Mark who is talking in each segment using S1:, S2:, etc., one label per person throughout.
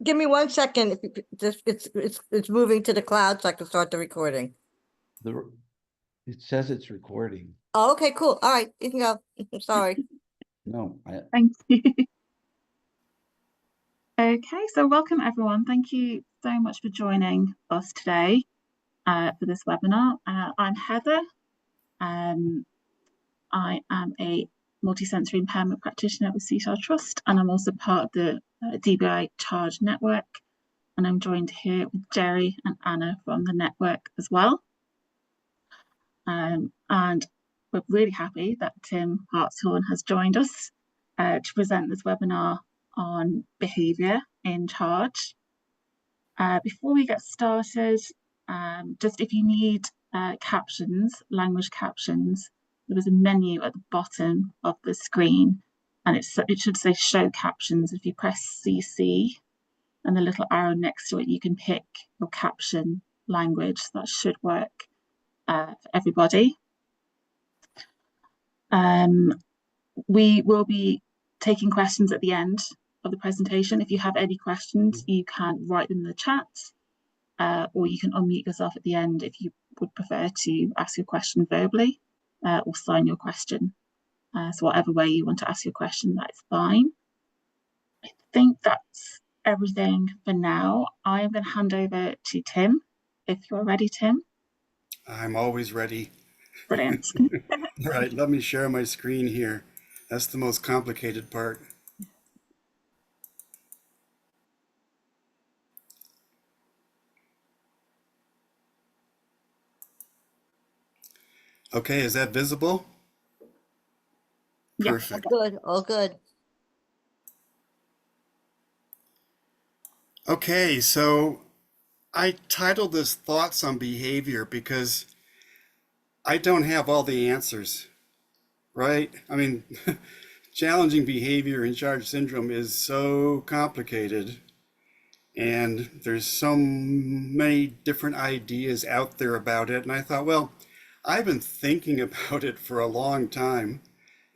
S1: Give me 1 second. If it's moving to the cloud, so I can start the recording.
S2: It says it's recording.
S1: Oh, okay, cool. All right, you can go. Sorry.
S2: No,
S3: Thank you. Okay, so welcome everyone. Thank you so much for joining us today for this webinar. I'm Heather. I am a multisensory impairment practitioner with CSR Trust, and I'm also part of the DBI Charge Network. And I'm joined here with Jerry and Anna from the network as well. And we're really happy that Tim Hartshorne has joined us to present this webinar on behaviour in charge. Before we get started, just if you need captions, language captions, there is a menu at the bottom of the screen, and it should say show captions. If you press CC and the little arrow next to it, you can pick your caption language. That should work for everybody. We will be taking questions at the end of the presentation. If you have any questions, you can write them in the chat, or you can unmute yourself at the end if you would prefer to ask your question verbally or sign your question. So whatever way you want to ask your question, that's fine. I think that's everything for now. I am going to hand over to Tim, if you're ready, Tim.
S4: I'm always ready.
S3: Brilliant.
S4: All right, let me share my screen here. That's the most complicated part. Okay, is that visible?
S3: Yeah.
S4: Perfect.
S1: Good. All good.
S4: Okay, so I titled this Thoughts on Behavior because I don't have all the answers, right? I mean, challenging behavior in charge syndrome is so complicated, and there's so many different ideas out there about it. And I thought, well, I've been thinking about it for a long time.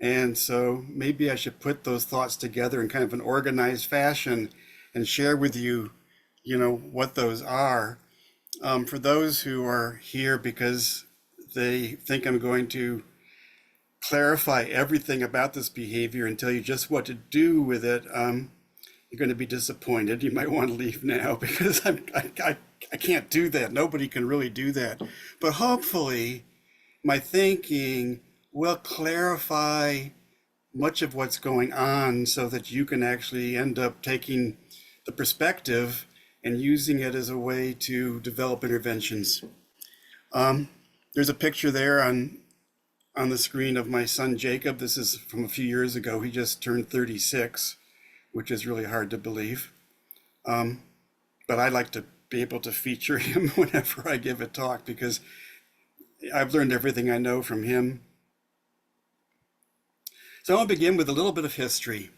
S4: And so maybe I should put those thoughts together in kind of an organized fashion and share with you, what those are. For those who are here because they think I'm going to clarify everything about this behavior and tell you just what to do with it, you're going to be disappointed. You might want to leave now because I can't do that. Nobody can really do that. But hopefully my thinking will clarify much of what's going on so that you can actually end up taking the perspective and using it as a way to develop interventions. There's a picture there on the screen of my son, Jacob. This is from a few years ago. He just turned 36, which is really hard to believe. But I like to be able to feature him whenever I give a talk because I've learned everything I know from him. So I'll begin with a little bit of history.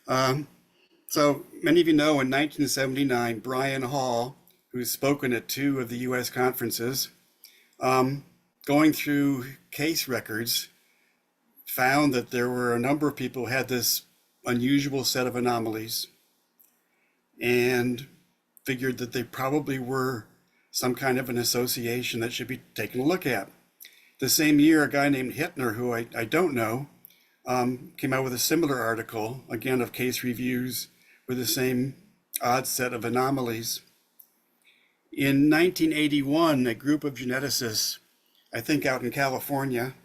S4: So many of you know in 1979, Brian Hall, who's spoken at 2 of the US conferences, going through case records, found that there were a number of people who had this unusual set of anomalies and figured that they probably were some kind of an association that should be taken a look at. The same year, a guy named Hittner, who I don't know, came out with a similar article, again of case reviews with the same odd set of anomalies. In 1981, a group of geneticists, I think out in California,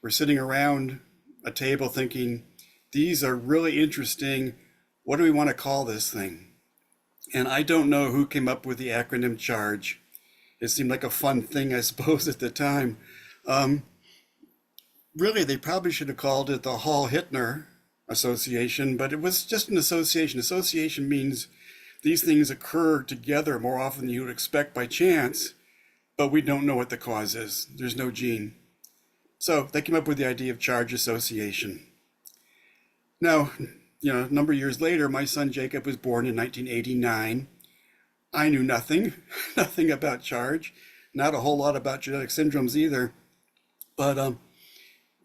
S4: were sitting around a table thinking, these are really interesting. What do we want to call this thing? And I don't know who came up with the acronym CHARGE. It seemed like a fun thing, I suppose, at the time. Really, they probably should have called it the Hall-Hittner Association, but it was just an association. Association means these things occur together more often than you would expect by chance, but we don't know what the cause is. There's no gene. So they came up with the idea of charge association. Now, a number of years later, my son Jacob was born in 1989. I knew nothing about charge, not a whole lot about genetic syndromes either, but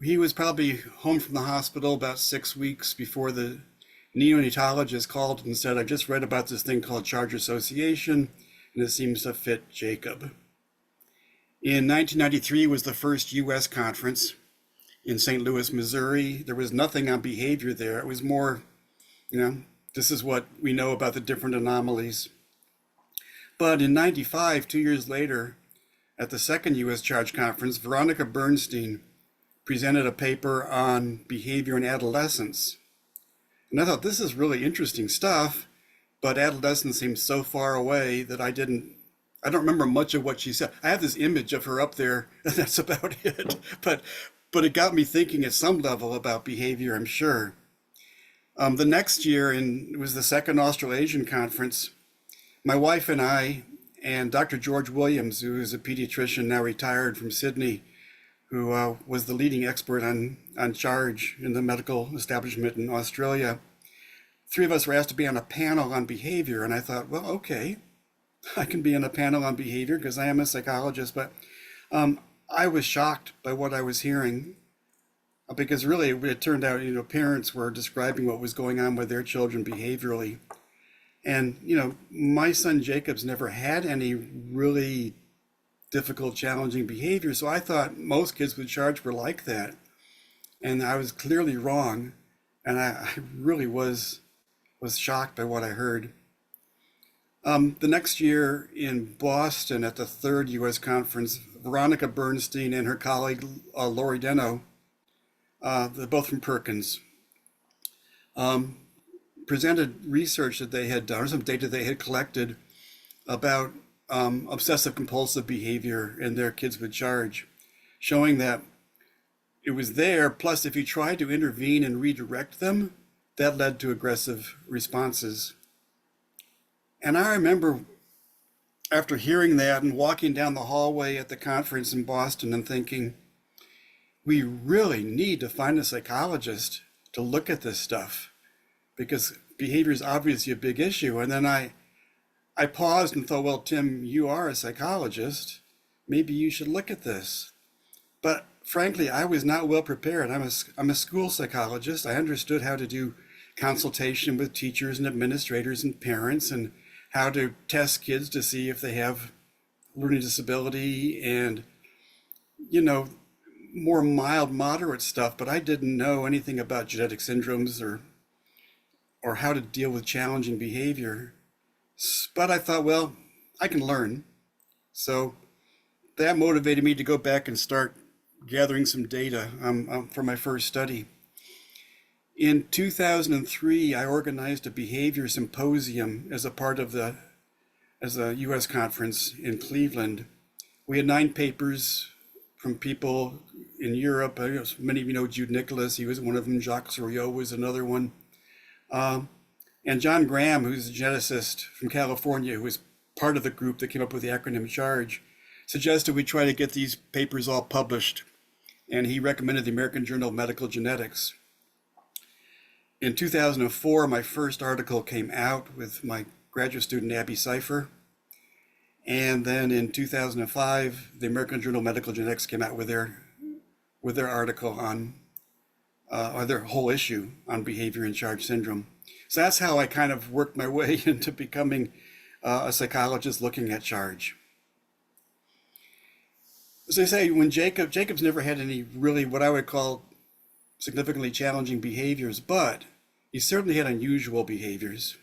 S4: he was probably home from the hospital about 6 weeks before the neonatologist called and said, "I just read about this thing called charge association, and it seems to fit Jacob." In 1993 was the first U.S. conference in St. Louis, Missouri. There was nothing on behavior there. It was more, this is what we know about the different anomalies. But in 95, 2 years later, at the second U.S. Charge Conference, Veronica Bernstein presented a paper on behavior in adolescence. And I thought, this is really interesting stuff, but adolescence seems so far away that I don't remember much of what she said. I have this image of her up there, and that's about it. But it got me thinking at some level about behavior, I'm sure. The next year, it was the second Australasian conference, my wife and I and Dr. George Williams, who is a pediatrician now retired from Sydney, who was the leading expert on charge in the medical establishment in Australia. Three of us were asked to be on a panel on behavior, and I thought, well, okay, I can be on a panel on behavior because I am a psychologist, but I was shocked by what I was hearing, because really it turned out, parents were describing what was going on with their children behaviorally. And, my son Jacob's never had any really difficult, challenging behavior. So I thought most kids with charge were like that. And I was clearly wrong. And I really was shocked by what I heard. The next year in Boston at the third U.S. conference, Veronica Bernstein and her colleague, Lori Deno, they're both from Perkins, presented research that they had done, or some data they had collected about obsessive compulsive behavior in their kids with charge, showing that it was there, plus if you tried to intervene and redirect them, that led to aggressive responses. And I remember after hearing that and walking down the hallway at the conference in Boston and thinking, we really need to find a psychologist to look at this stuff, because behavior is obviously a big issue. And then I paused and thought, well, Tim, you are a psychologist. Maybe you should look at this. But frankly, I was not well prepared. I'm a school psychologist. I understood how to do consultation with teachers and administrators and parents, and how to test kids to see if they have learning disability and, more mild, moderate stuff. But I didn't know anything about genetic syndromes or how to deal with challenging behavior. But I thought, well, I can learn. So that motivated me to go back and start gathering some data for my first study. In 2003, I organized a behavior symposium as a part of a US conference in Cleveland. We had 9 papers from people in Europe. Many of you know Jude Nicholas, he was one of them. Jacques Soriot was another one. And John Graham, who's a geneticist from California, who was part of the group that came up with the acronym CHARGE, suggested we try to get these papers all published. And he recommended the American Journal of Medical Genetics. In 2004, my first article came out with my graduate student, Abby Cipher. And then in 2005, the American Journal of Medical Genetics came out with their article on, or their whole issue on behavior in charge syndrome. So that's how I kind of worked my way into becoming a psychologist looking at charge. As I say, when Jacob's never had any really what I would call significantly challenging behaviors, but he certainly had unusual behaviors.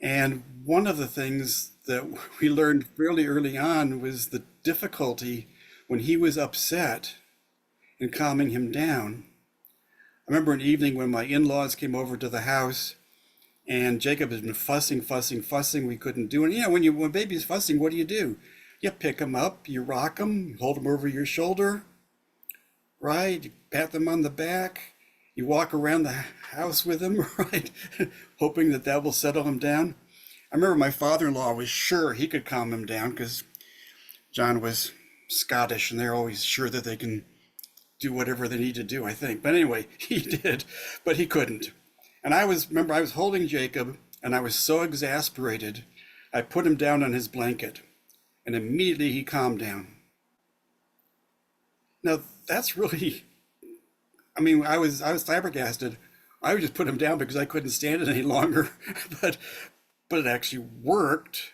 S4: And one of the things that we learned fairly early on was the difficulty when he was upset in calming him down. I remember an evening when my in-laws came over to the house, and Jacob had been fussing. We couldn't do it. When baby's fussing, what do? You pick him up, you rock him, you hold him over your shoulder, right? You pat them on the back, you walk around the house with him, right? Hoping that will settle him down. I remember my father-in-law was sure he could calm him down because John was Scottish and they're always sure that they can do whatever they need to do, I think. But anyway, he did, but he couldn't. And I was holding Jacob and I was so exasperated, I put him down on his blanket and immediately he calmed down. Now that's really, I was flabbergasted. I would just put him down because I couldn't stand it any longer. but it actually worked.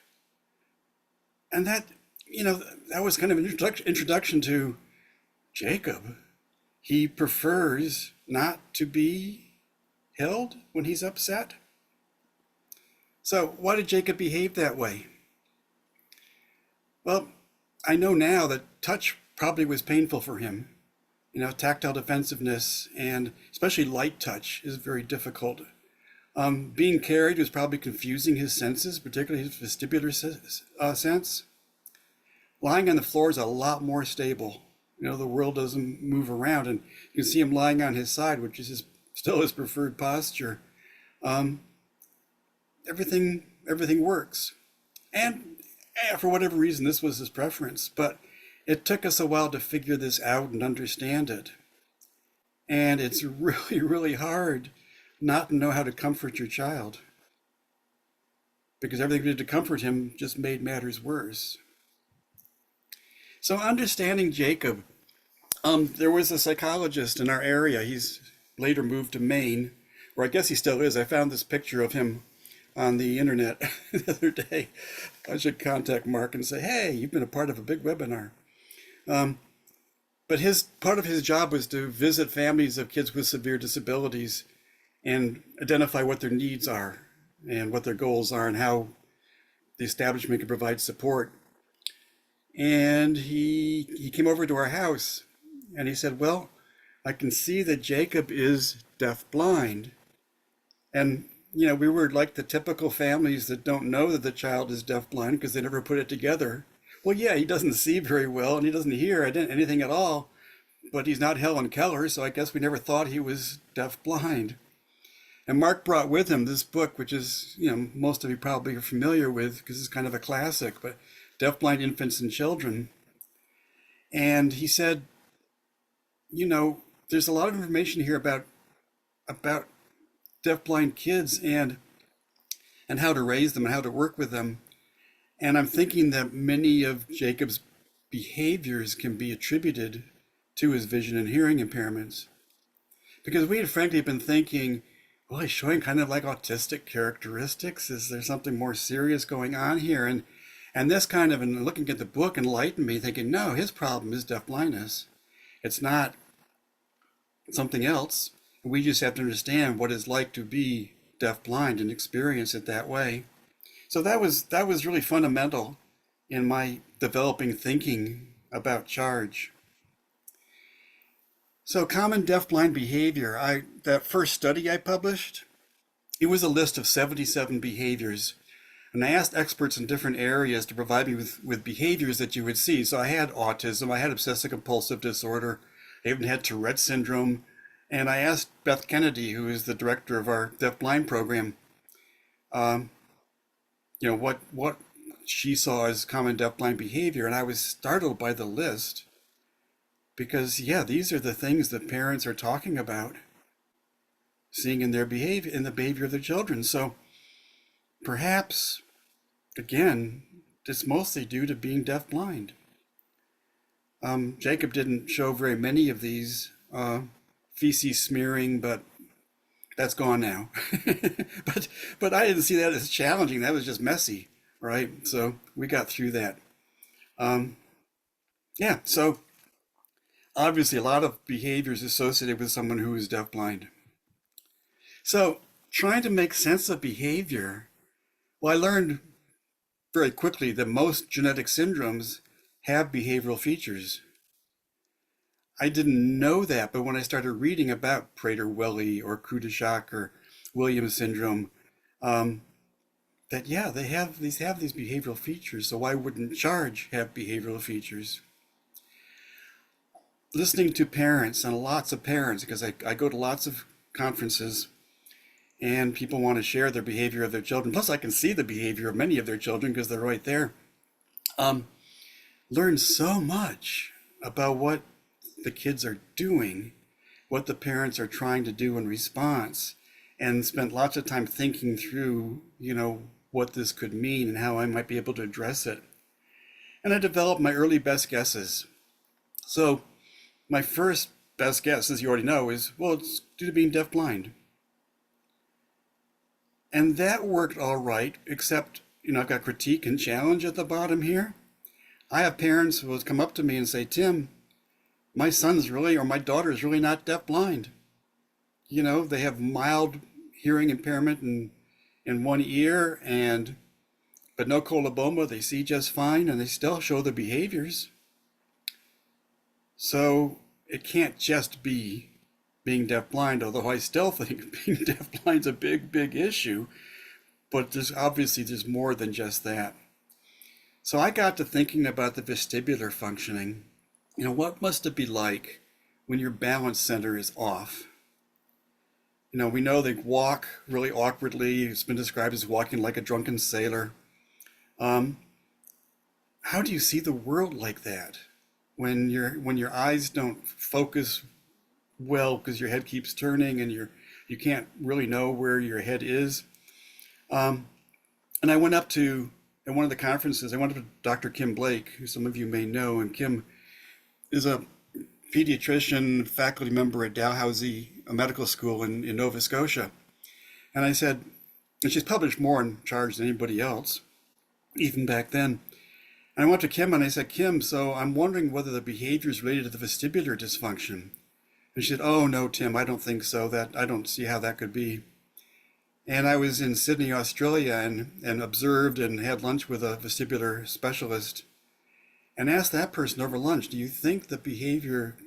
S4: And that, that was kind of an introduction to Jacob. He prefers not to be held when he's upset. So why did Jacob behave that way? Well, I know now that touch probably was painful for him. Tactile defensiveness and especially light touch is very difficult. Being carried was probably confusing his senses, particularly his vestibular sense. Lying on the floor is a lot more stable. The world doesn't move around, and you can see him lying on his side, which is still his preferred posture. Everything works. And for whatever reason, this was his preference, but it took us a while to figure this out and understand it. And it's really, really hard not to know how to comfort your child, because everything we did to comfort him just made matters worse. So understanding Jacob, there was a psychologist in our area. He's later moved to Maine, or I guess he still is. I found this picture of him on the internet the other day. I should contact Mark and say, hey, you've been a part of a big webinar. But part of his job was to visit families of kids with severe disabilities and identify what their needs are and what their goals are and how the establishment can provide support. And he came over to our house and he said, well, I can see that Jacob is deafblind. And, we were like the typical families that don't know that the child is deafblind because they never put it together. Well, yeah, he doesn't see very well and he doesn't hear anything at all, but he's not Helen Keller, so I guess we never thought he was deafblind. And Mark brought with him this book, which is, most of you probably are familiar with because it's kind of a classic, but Deafblind Infants and Children. And he said, there's a lot of information here about deafblind kids and how to raise them and how to work with them. And I'm thinking that many of Jacob's behaviors can be attributed to his vision and hearing impairments. Because we had frankly been thinking, well, he's showing kind of like autistic characteristics. Is there something more serious going on here? And this kind of, and looking at the book, enlightened me, thinking, no, his problem is deafblindness. It's not something else. We just have to understand what it's like to be deafblind and experience it that way. So that was really fundamental in my developing thinking about charge. So common deafblind behavior, that first study I published, it was a list of 77 behaviors. And I asked experts in different areas to provide me with behaviors that you would see. So I had autism, I had obsessive compulsive disorder, I even had Tourette syndrome. And I asked Beth Kennedy, who is the director of our deafblind program, what she saw as common deafblind behavior. And I was startled by the list because, these are the things that parents are talking about, seeing in their behavior, in the behavior of their children. So perhaps, again, it's mostly due to being deafblind. Jacob didn't show very many of these, feces smearing, but that's gone now. but I didn't see that as challenging. That was just messy, right? So we got through that. So obviously a lot of behaviors associated with someone who is deafblind. So trying to make sense of behavior, well, I learned very quickly that most genetic syndromes have behavioral features. I didn't know that, but when I started reading about Prader-Willi or Kudashak or Williams syndrome, they have these behavioral features. So why wouldn't charge have behavioral features? Listening to parents, and lots of parents, because I go to lots of conferences and people want to share their behavior of their children. Plus I can see the behavior of many of their children because they're right there. Learn so much about what the kids are doing, what the parents are trying to do in response, and spent lots of time thinking through, what this could mean and how I might be able to address it. And I developed my early best guesses. So my first best guess, as you already know, is, well, it's due to being deafblind. And that worked all right, except, I've got critique and challenge at the bottom here. I have parents who will come up to me and say, Tim, my son's really, or my daughter is really not deafblind. They have mild hearing impairment in one ear, but no coloboma, they see just fine, and they still show the behaviors. So it can't just be being deafblind, although I still think being deafblind is a big, big issue. But there's more than just that. So I got to thinking about the vestibular functioning. What must it be like when your balance center is off? We know they walk really awkwardly. It's been described as walking like a drunken sailor. How do you see the world like that? When your eyes don't focus well because your head keeps turning and you can't really know where your head is. And I went up to, at one of the conferences, I went up to Dr. Kim Blake, who some of you may know, and Kim is a pediatrician, faculty member at Dalhousie Medical School in Nova Scotia. And I said, and she's published more in Charge than anybody else, even back then. And I went to Kim and I said, Kim, so I'm wondering whether the behavior is related to the vestibular dysfunction. And she said, oh, no, Tim, I don't think so. I don't see how that could be. And I was in Sydney, Australia, and observed and had lunch with a vestibular specialist and asked that person over lunch, do you think the behavior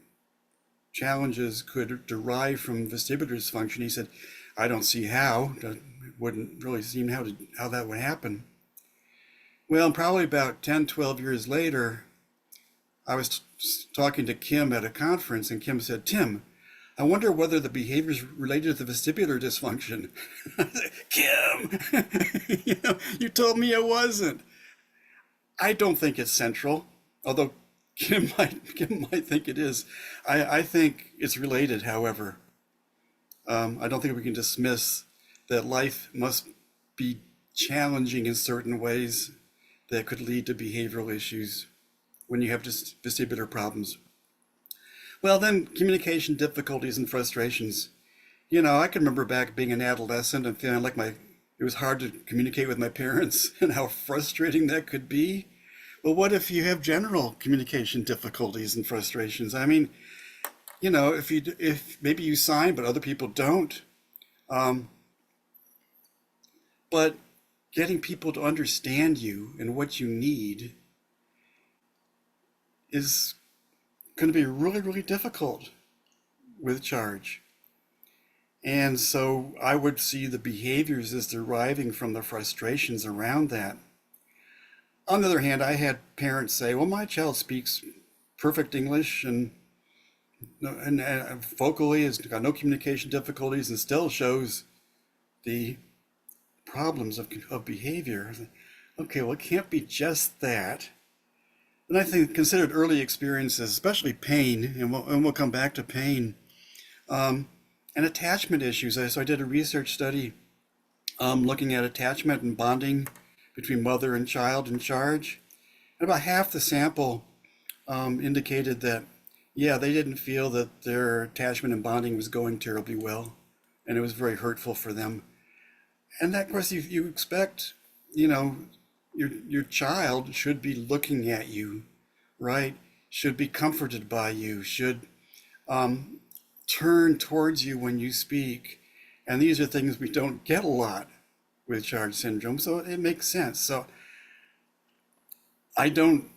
S4: challenges could derive from vestibular dysfunction? He said, I don't see how. It wouldn't really seem how that would happen. Well, probably about 10, 12 years later, I was talking to Kim at a conference, and Kim said, Tim, I wonder whether the behavior is related to the vestibular dysfunction. Kim, you told me it wasn't. I don't think it's central, although Kim might think it is. I think it's related, however. I don't think we can dismiss that life must be challenging in certain ways that could lead to behavioral issues when you have just vestibular problems. Well, then communication difficulties and frustrations. I can remember back being an adolescent and feeling like it was hard to communicate with my parents and how frustrating that could be. Well, what if you have general communication difficulties and frustrations? I mean, if maybe you sign, but other people don't. But getting people to understand you and what you need is going to be really, really difficult with Charge. And so I would see the behaviors as deriving from the frustrations around that. On the other hand, I had parents say, well, my child speaks perfect English and vocally has got no communication difficulties and still shows the problems of behavior. Okay, well, it can't be just that. And I think considered early experiences, especially pain, and we'll come back to pain, and attachment issues. So I did a research study looking at attachment and bonding between mother and child in Charge. And about half the sample indicated that, yeah, they didn't feel that their attachment and bonding was going terribly well, and it was very hurtful for them. And that, of course, you expect, your child should be looking at you, right? Should be comforted by you, should turn towards you when you speak. And these are things we don't get a lot with Charge syndrome, so it makes sense. So I don't,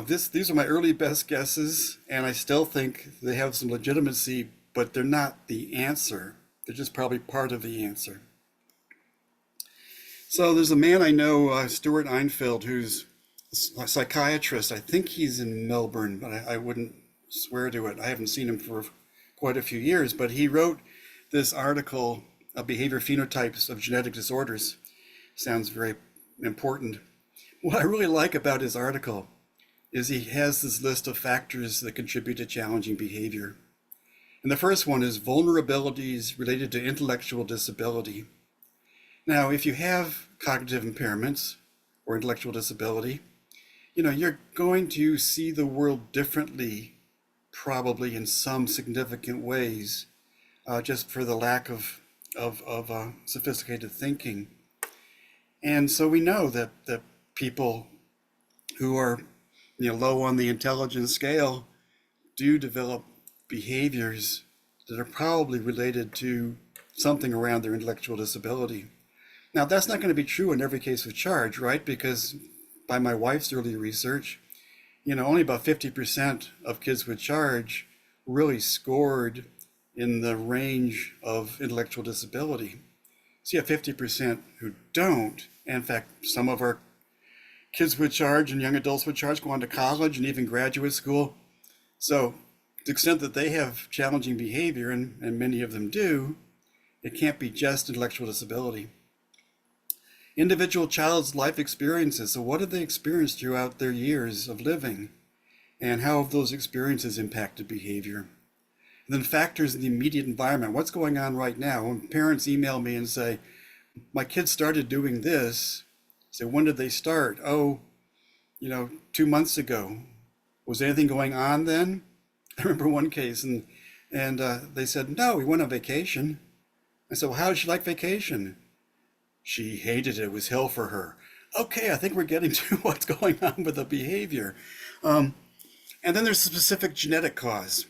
S4: these are my early best guesses, and I still think they have some legitimacy, but they're not the answer. They're just probably part of the answer. So there's a man I know, Stuart Einfeld, who's a psychiatrist. I think he's in Melbourne, but I wouldn't swear to it. I haven't seen him for quite a few years, but he wrote this article, Behavior Phenotypes of Genetic Disorders. Sounds very important. What I really like about his article is he has this list of factors that contribute to challenging behavior. And the first one is vulnerabilities related to intellectual disability. Now, if you have cognitive impairments or intellectual disability, you're going to see the world differently, probably in some significant ways, just for the lack of of sophisticated thinking. And so we know that people who are, low on the intelligence scale do develop behaviors that are probably related to something around their intellectual disability. Now, that's not going to be true in every case of charge, right? Because by my wife's early research, only about 50% of kids with charge really scored in the range of intellectual disability. So you have 50% who don't. And in fact, some of our kids with charge and young adults with charge go on to college and even graduate school. So to the extent that they have challenging behavior, and many of them do, it can't be just intellectual disability. Individual child's life experiences. So what have they experienced throughout their years of living? And how have those experiences impacted behavior? And then factors in the immediate environment. What's going on right now? When parents email me and say, my kid started doing this. I say, when did they start? Oh, 2 months ago. Was anything going on then? I remember one case and they said, no, we went on vacation. I said, well, how did she like vacation? She hated it. It was hell for her. Okay, I think we're getting to what's going on with the behavior. And then there's a specific genetic cause.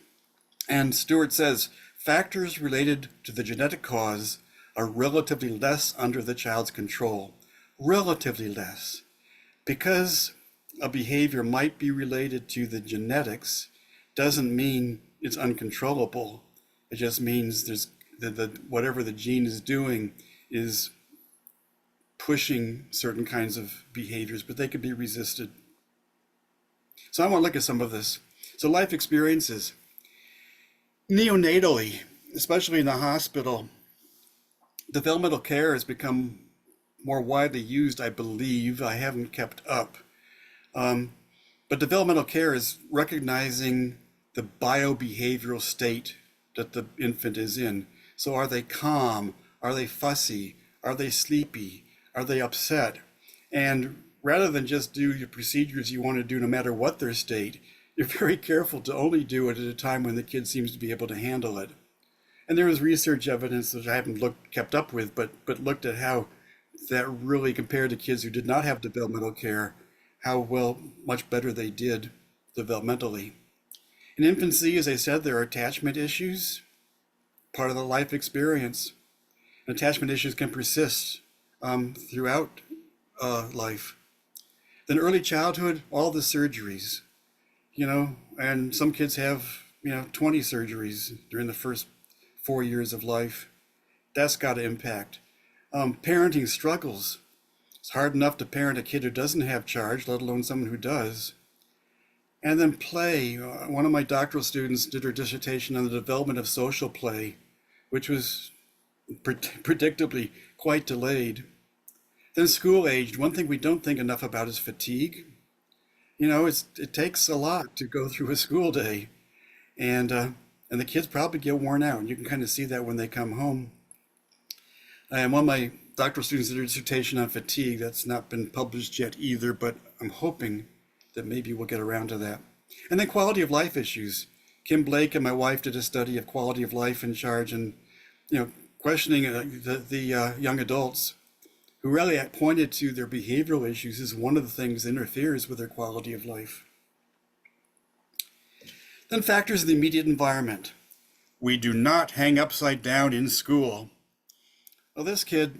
S4: And Stewart says, factors related to the genetic cause are relatively less under the child's control. Relatively less. Because a behavior might be related to the genetics doesn't mean it's uncontrollable. It just means there's whatever the gene is doing is pushing certain kinds of behaviors, but they could be resisted. So I want to look at some of this. So life experiences. Neonatally, especially in the hospital, developmental care has become more widely used, I believe. I haven't kept up. But developmental care is recognizing the biobehavioral state that the infant is in. So are they calm? Are they fussy? Are they sleepy? Are they upset? And rather than just do your procedures you want to do no matter what their state, you're very careful to only do it at a time when the kid seems to be able to handle it. And there is research evidence that I haven't kept up with, but looked at how that really compared to kids who did not have developmental care, how much better they did developmentally. In infancy, as I said, there are attachment issues, part of the life experience. And attachment issues can persist throughout life. Then early childhood, all the surgeries, and some kids have, 20 surgeries during the first 4 years of life. That's got to impact. Parenting struggles. It's hard enough to parent a kid who doesn't have charge, let alone someone who does. And then play. One of my doctoral students did her dissertation on the development of social play, which was predictably quite delayed. Then school aged. One thing we don't think enough about is fatigue. It takes a lot to go through a school day, and the kids probably get worn out. And you can kind of see that when they come home. And one of my doctoral students did a dissertation on fatigue. That's not been published yet either, but I'm hoping that maybe we'll get around to that. And then quality of life issues. Kim Blake and my wife did a study of quality of life in charge, and questioning the young adults who really pointed to their behavioral issues as one of the things that interferes with their quality of life. Then factors of the immediate environment. We do not hang upside down in school. Well, this kid,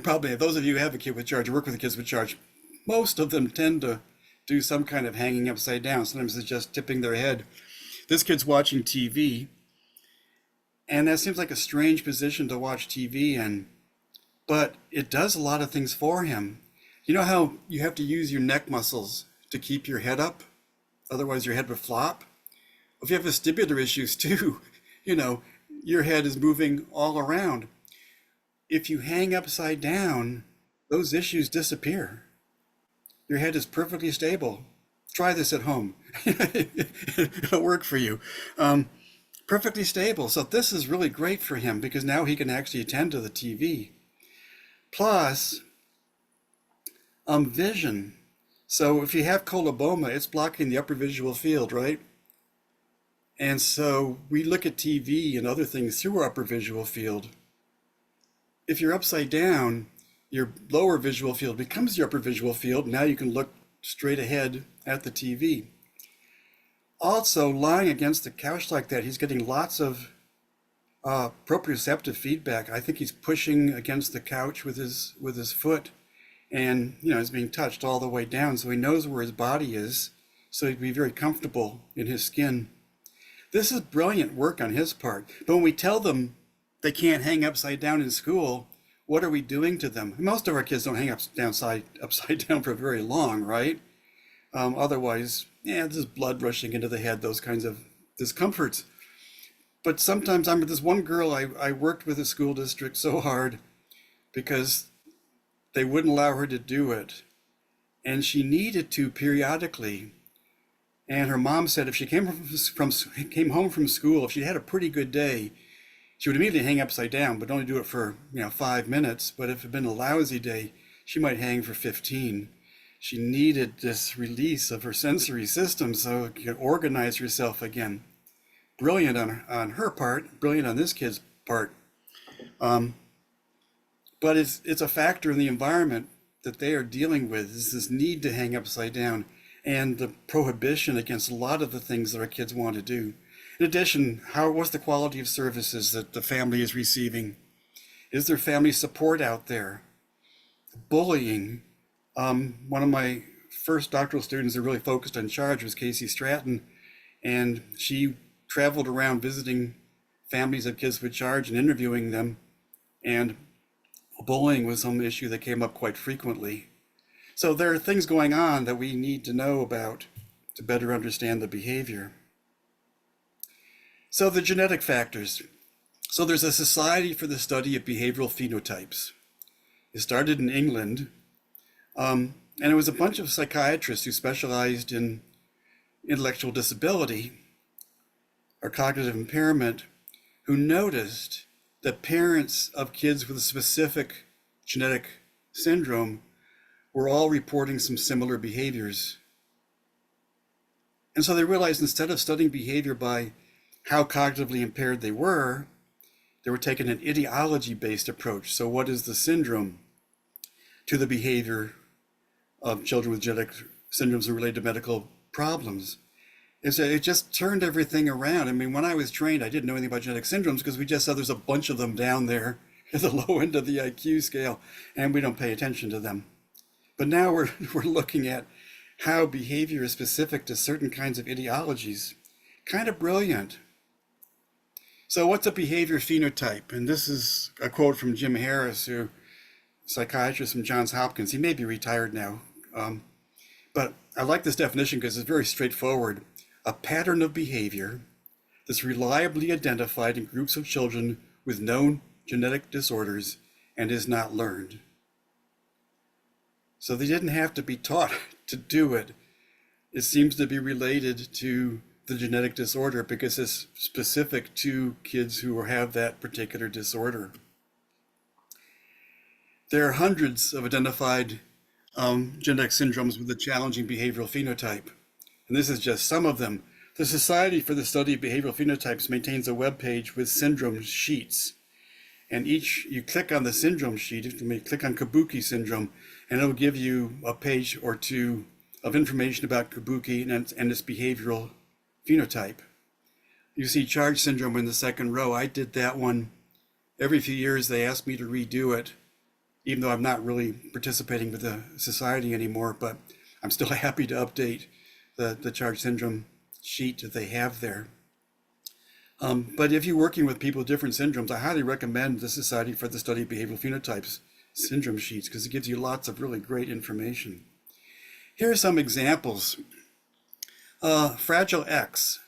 S4: probably those of you who have a kid with charge, work with the kids with charge, most of them tend to do some kind of hanging upside down. Sometimes it's just tipping their head. This kid's watching TV, and that seems like a strange position to watch TV in, but it does a lot of things for him. You know how you have to use your neck muscles to keep your head up? Otherwise your head would flop. If you have vestibular issues too, your head is moving all around. If you hang upside down, those issues disappear. Your head is perfectly stable. Try this at home. It'll work for you. Perfectly stable. So this is really great for him because now he can actually attend to the TV. Plus, vision. So if you have coloboma, it's blocking the upper visual field, right? And so we look at TV and other things through our upper visual field. if you're upside down, your lower visual field becomes your upper visual field. Now you can look straight ahead at the TV. Also, lying against the couch like that, he's getting lots of proprioceptive feedback. I think he's pushing against the couch with his foot, and he's being touched all the way down, so he knows where his body is, so he'd be very comfortable in his skin. This is brilliant work on his part. But when we tell them they can't hang upside down in school, what are we doing to them? Most of our kids don't hang upside down for very long, right? Otherwise, there's blood rushing into the head, those kinds of discomforts. But sometimes, I remember this one girl, I worked with a school district so hard because they wouldn't allow her to do it. And she needed to periodically. And her mom said if she came home from school, if she had a pretty good day, she would immediately hang upside down, but only do it for 5 minutes. But if it had been a lousy day, she might hang for 15. She needed this release of her sensory system so she could organize herself again. Brilliant on her part, brilliant on this kid's part. But it's a factor in the environment that they are dealing with, is this need to hang upside down and the prohibition against a lot of the things that our kids want to do. In addition, what's the quality of services that the family is receiving? Is there family support out there? Bullying. One of my first doctoral students that really focused on charge was Casey Stratton, and she traveled around visiting families of kids with charge and interviewing them, and bullying was some issue that came up quite frequently. So there are things going on that we need to know about to better understand the behavior. So the genetic factors. So there's a Society for the Study of Behavioral Phenotypes. It started in England, and it was a bunch of psychiatrists who specialized in intellectual disability or cognitive impairment, who noticed that parents of kids with a specific genetic syndrome were all reporting some similar behaviors. And so they realized instead of studying behavior by how cognitively impaired they were taking an ideology-based approach. So what is the syndrome to the behavior of children with genetic syndromes and related to medical problems? And so it just turned everything around. I mean, when I was trained, I didn't know anything about genetic syndromes because we just saw there's a bunch of them down there at the low end of the IQ scale, and we don't pay attention to them. But now we're looking at how behavior is specific to certain kinds of ideologies. Kind of brilliant. So what's a behavior phenotype? And this is a quote from Jim Harris, who psychiatrist from Johns Hopkins. He may be retired now, but I like this definition because it's very straightforward. A pattern of behavior that's reliably identified in groups of children with known genetic disorders and is not learned. So they didn't have to be taught to do it. It seems to be related to the genetic disorder because it's specific to kids who have that particular disorder. There are hundreds of identified genetic syndromes with a challenging behavioral phenotype. And this is just some of them. The Society for the Study of Behavioral Phenotypes maintains a web page with syndrome sheets. And you click on the syndrome sheet, you may click on Kabuki syndrome, and it'll give you a page or two of information about Kabuki and its behavioral phenotype. You see charge syndrome in the second row. I did that one. Every few years they ask me to redo it, even though I'm not really participating with the society anymore, but I'm still happy to update the charge syndrome sheet that they have there. But if you're working with people with different syndromes, I highly recommend the Society for the Study of Behavioral Phenotypes syndrome sheets because it gives you lots of really great information. Here are some examples. Fragile X,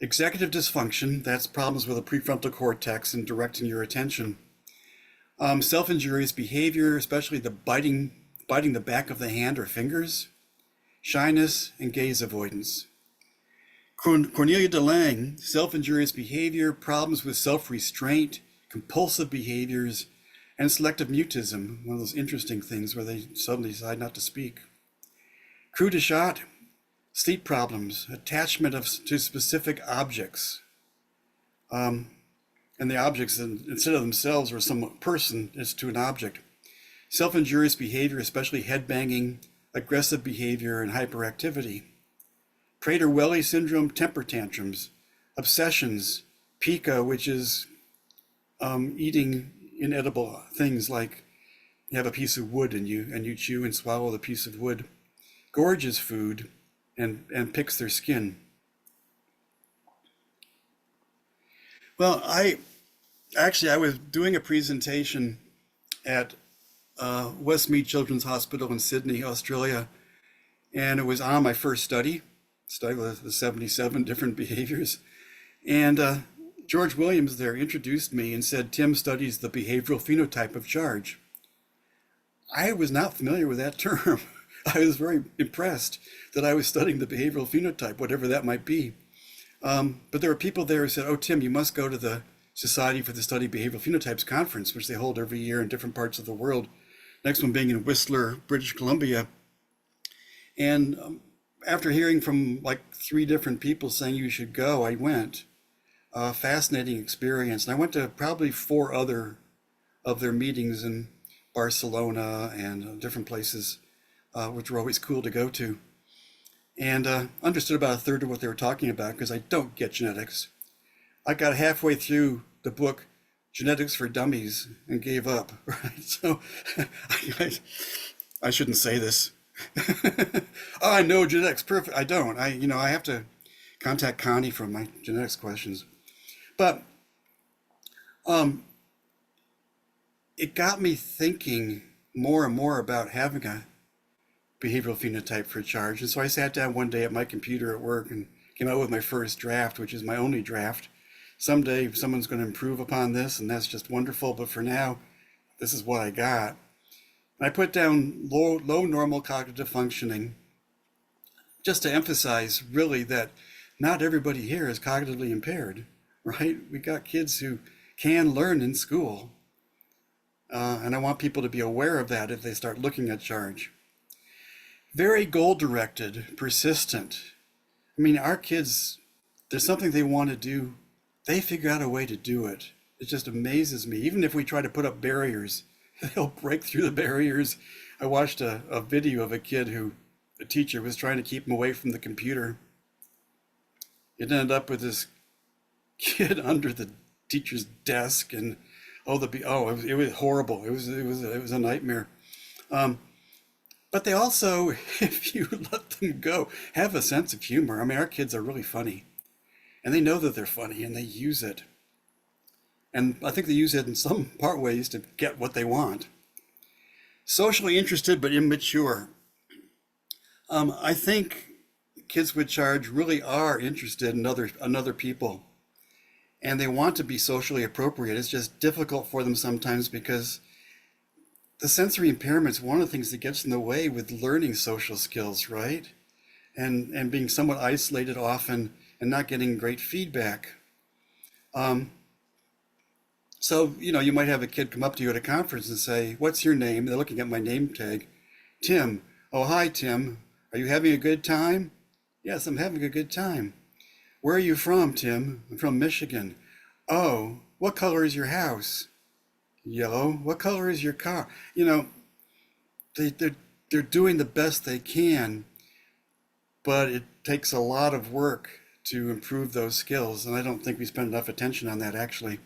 S4: executive dysfunction, that's problems with the prefrontal cortex and directing your attention. Self-injurious behavior, especially the biting the back of the hand or fingers. Shyness and gaze avoidance. Cornelia DeLange, self-injurious behavior, problems with self-restraint, compulsive behaviors, and selective mutism, one of those interesting things where they suddenly decide not to speak. Crew DeShot, sleep problems, attachment to specific objects. and the objects, instead of themselves or some person, is to an object. Self-injurious behavior, especially headbanging, aggressive behavior, and hyperactivity. Prader-Willi syndrome, temper tantrums. Obsessions, pica, which is eating inedible things like you have a piece of wood and you chew and swallow the piece of wood. Gorges food and picks their skin. Well, I was doing a presentation at Westmead Children's Hospital in Sydney, Australia, and it was on my first study with the 77 different behaviors. And George Williams there introduced me and said, Tim studies the behavioral phenotype of charge. I was not familiar with that term. I was very impressed that I was studying the behavioral phenotype, whatever that might be. But there were people there who said, oh, Tim, you must go to the Society for the Study of Behavioral Phenotypes conference, which they hold every year in different parts of the world. Next one being in Whistler, British Columbia. And after hearing from like 3 different people saying you should go, I went. Fascinating experience. And I went to probably 4 other of their meetings in Barcelona and different places, which were always cool to go to. And understood about a third of what they were talking about because I don't get genetics. I got halfway through the book, Genetics for Dummies, and gave up, right? So I shouldn't say this. Oh, I know genetics perfect. I don't. I have to contact Connie for my genetics questions. But it got me thinking more and more about having a behavioral phenotype for charge. And so I sat down one day at my computer at work and came out with my first draft, which is my only draft. Someday someone's going to improve upon this, and that's just wonderful. But for now, this is what I got. And I put down low normal cognitive functioning, just to emphasize really that not everybody here is cognitively impaired, right? We got kids who can learn in school. And I want people to be aware of that if they start looking at charge. Very goal-directed, persistent. I mean, our kids, there's something they want to do, they figure out a way to do it. It just amazes me. Even if we try to put up barriers, they'll break through the barriers. I watched a video of a kid who, the teacher was trying to keep him away from the computer. It ended up with this kid under the teacher's desk, and it was horrible. It was a nightmare. But they also, if you let them go, have a sense of humor. I mean, our kids are really funny, and they know that they're funny, and they use it. And I think they use it in some part ways to get what they want. Socially interested but immature. I think kids with charge really are interested in other people, and they want to be socially appropriate. It's just difficult for them sometimes because the sensory impairment is one of the things that gets in the way with learning social skills, right? And being somewhat isolated often and not getting great feedback. So, you might have a kid come up to you at a conference and say, what's your name? They're looking at my name tag. Tim. Oh, hi, Tim. Are you having a good time? Yes, I'm having a good time. Where are you from, Tim? I'm from Michigan. Oh, what color is your house? Yellow. What color is your car? They're doing the best they can, but it takes a lot of work to improve those skills, and I don't think we spend enough attention on that actually.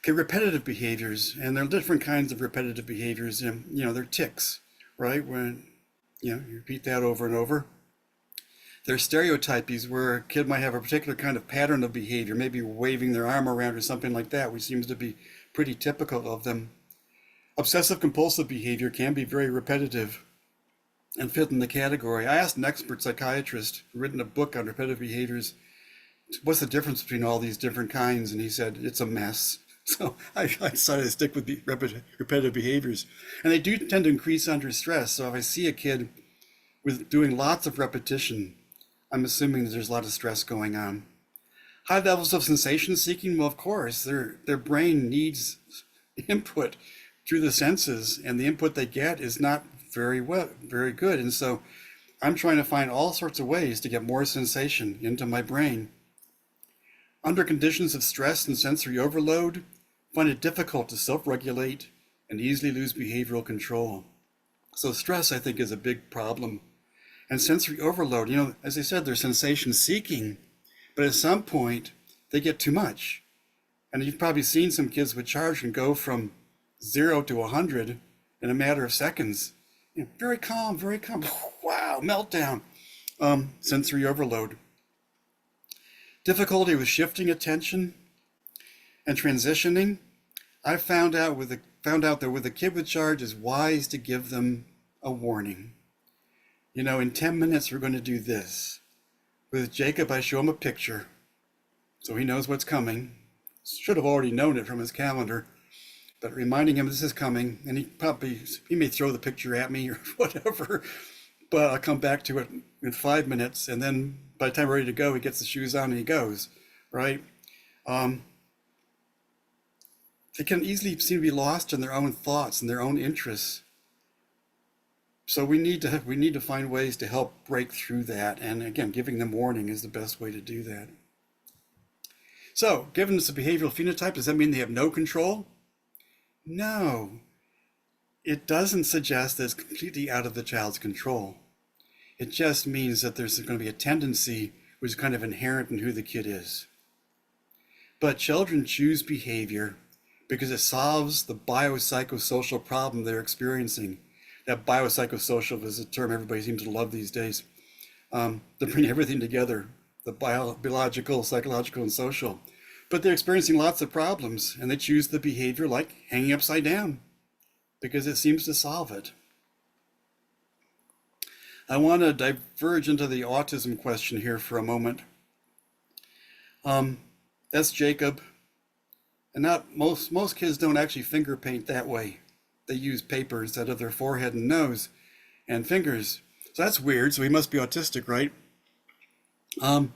S4: Okay, repetitive behaviors, and there are different kinds of repetitive behaviors. They're tics, right? When you repeat that over and over. There's stereotypies where a kid might have a particular kind of pattern of behavior, maybe waving their arm around or something like that, which seems to be pretty typical of them. Obsessive compulsive behavior can be very repetitive and fit in the category. I asked an expert psychiatrist who written a book on repetitive behaviors, what's the difference between all these different kinds? And he said, it's a mess. So I decided to stick with the repetitive behaviors. And they do tend to increase under stress. So if I see a kid with doing lots of repetition, I'm assuming that there's a lot of stress going on. High levels of sensation seeking, well, of course, their brain needs input through the senses, and the input they get is not very good. And so I'm trying to find all sorts of ways to get more sensation into my brain. under conditions of stress and sensory overload, find it difficult to self-regulate and easily lose behavioral control. So stress, I think, is a big problem. And sensory overload, as I said, they're sensation seeking, but at some point they get too much. And you've probably seen some kids with charge can go from 0 to 100 in a matter of seconds. Very calm, wow, meltdown. Sensory overload. Difficulty with shifting attention and transitioning. I found out that with a kid with charge, it's wise to give them a warning. In 10 minutes, we're going to do this. With Jacob, I show him a picture, so he knows what's coming. Should have already known it from his calendar, but reminding him this is coming, and he may throw the picture at me or whatever, but I'll come back to it in 5 minutes, and then by the time we're ready to go, he gets the shoes on and he goes, right? They can easily seem to be lost in their own thoughts and their own interests. So we need to find ways to help break through that. And again, giving them warning is the best way to do that. So given this a behavioral phenotype, does that mean they have no control? No, it doesn't suggest that it's completely out of the child's control. It just means that there's going to be a tendency which is kind of inherent in who the kid is. But children choose behavior because it solves the biopsychosocial problem they're experiencing. That biopsychosocial is a term everybody seems to love these days. They bring everything together, the biological, psychological, and social. But they're experiencing lots of problems, and they choose the behavior like hanging upside down because it seems to solve it. I want to diverge into the autism question here for a moment. That's Jacob. And not most kids don't actually finger paint that way. They use paper instead of their forehead and nose and fingers. So that's weird. So he must be autistic, right? I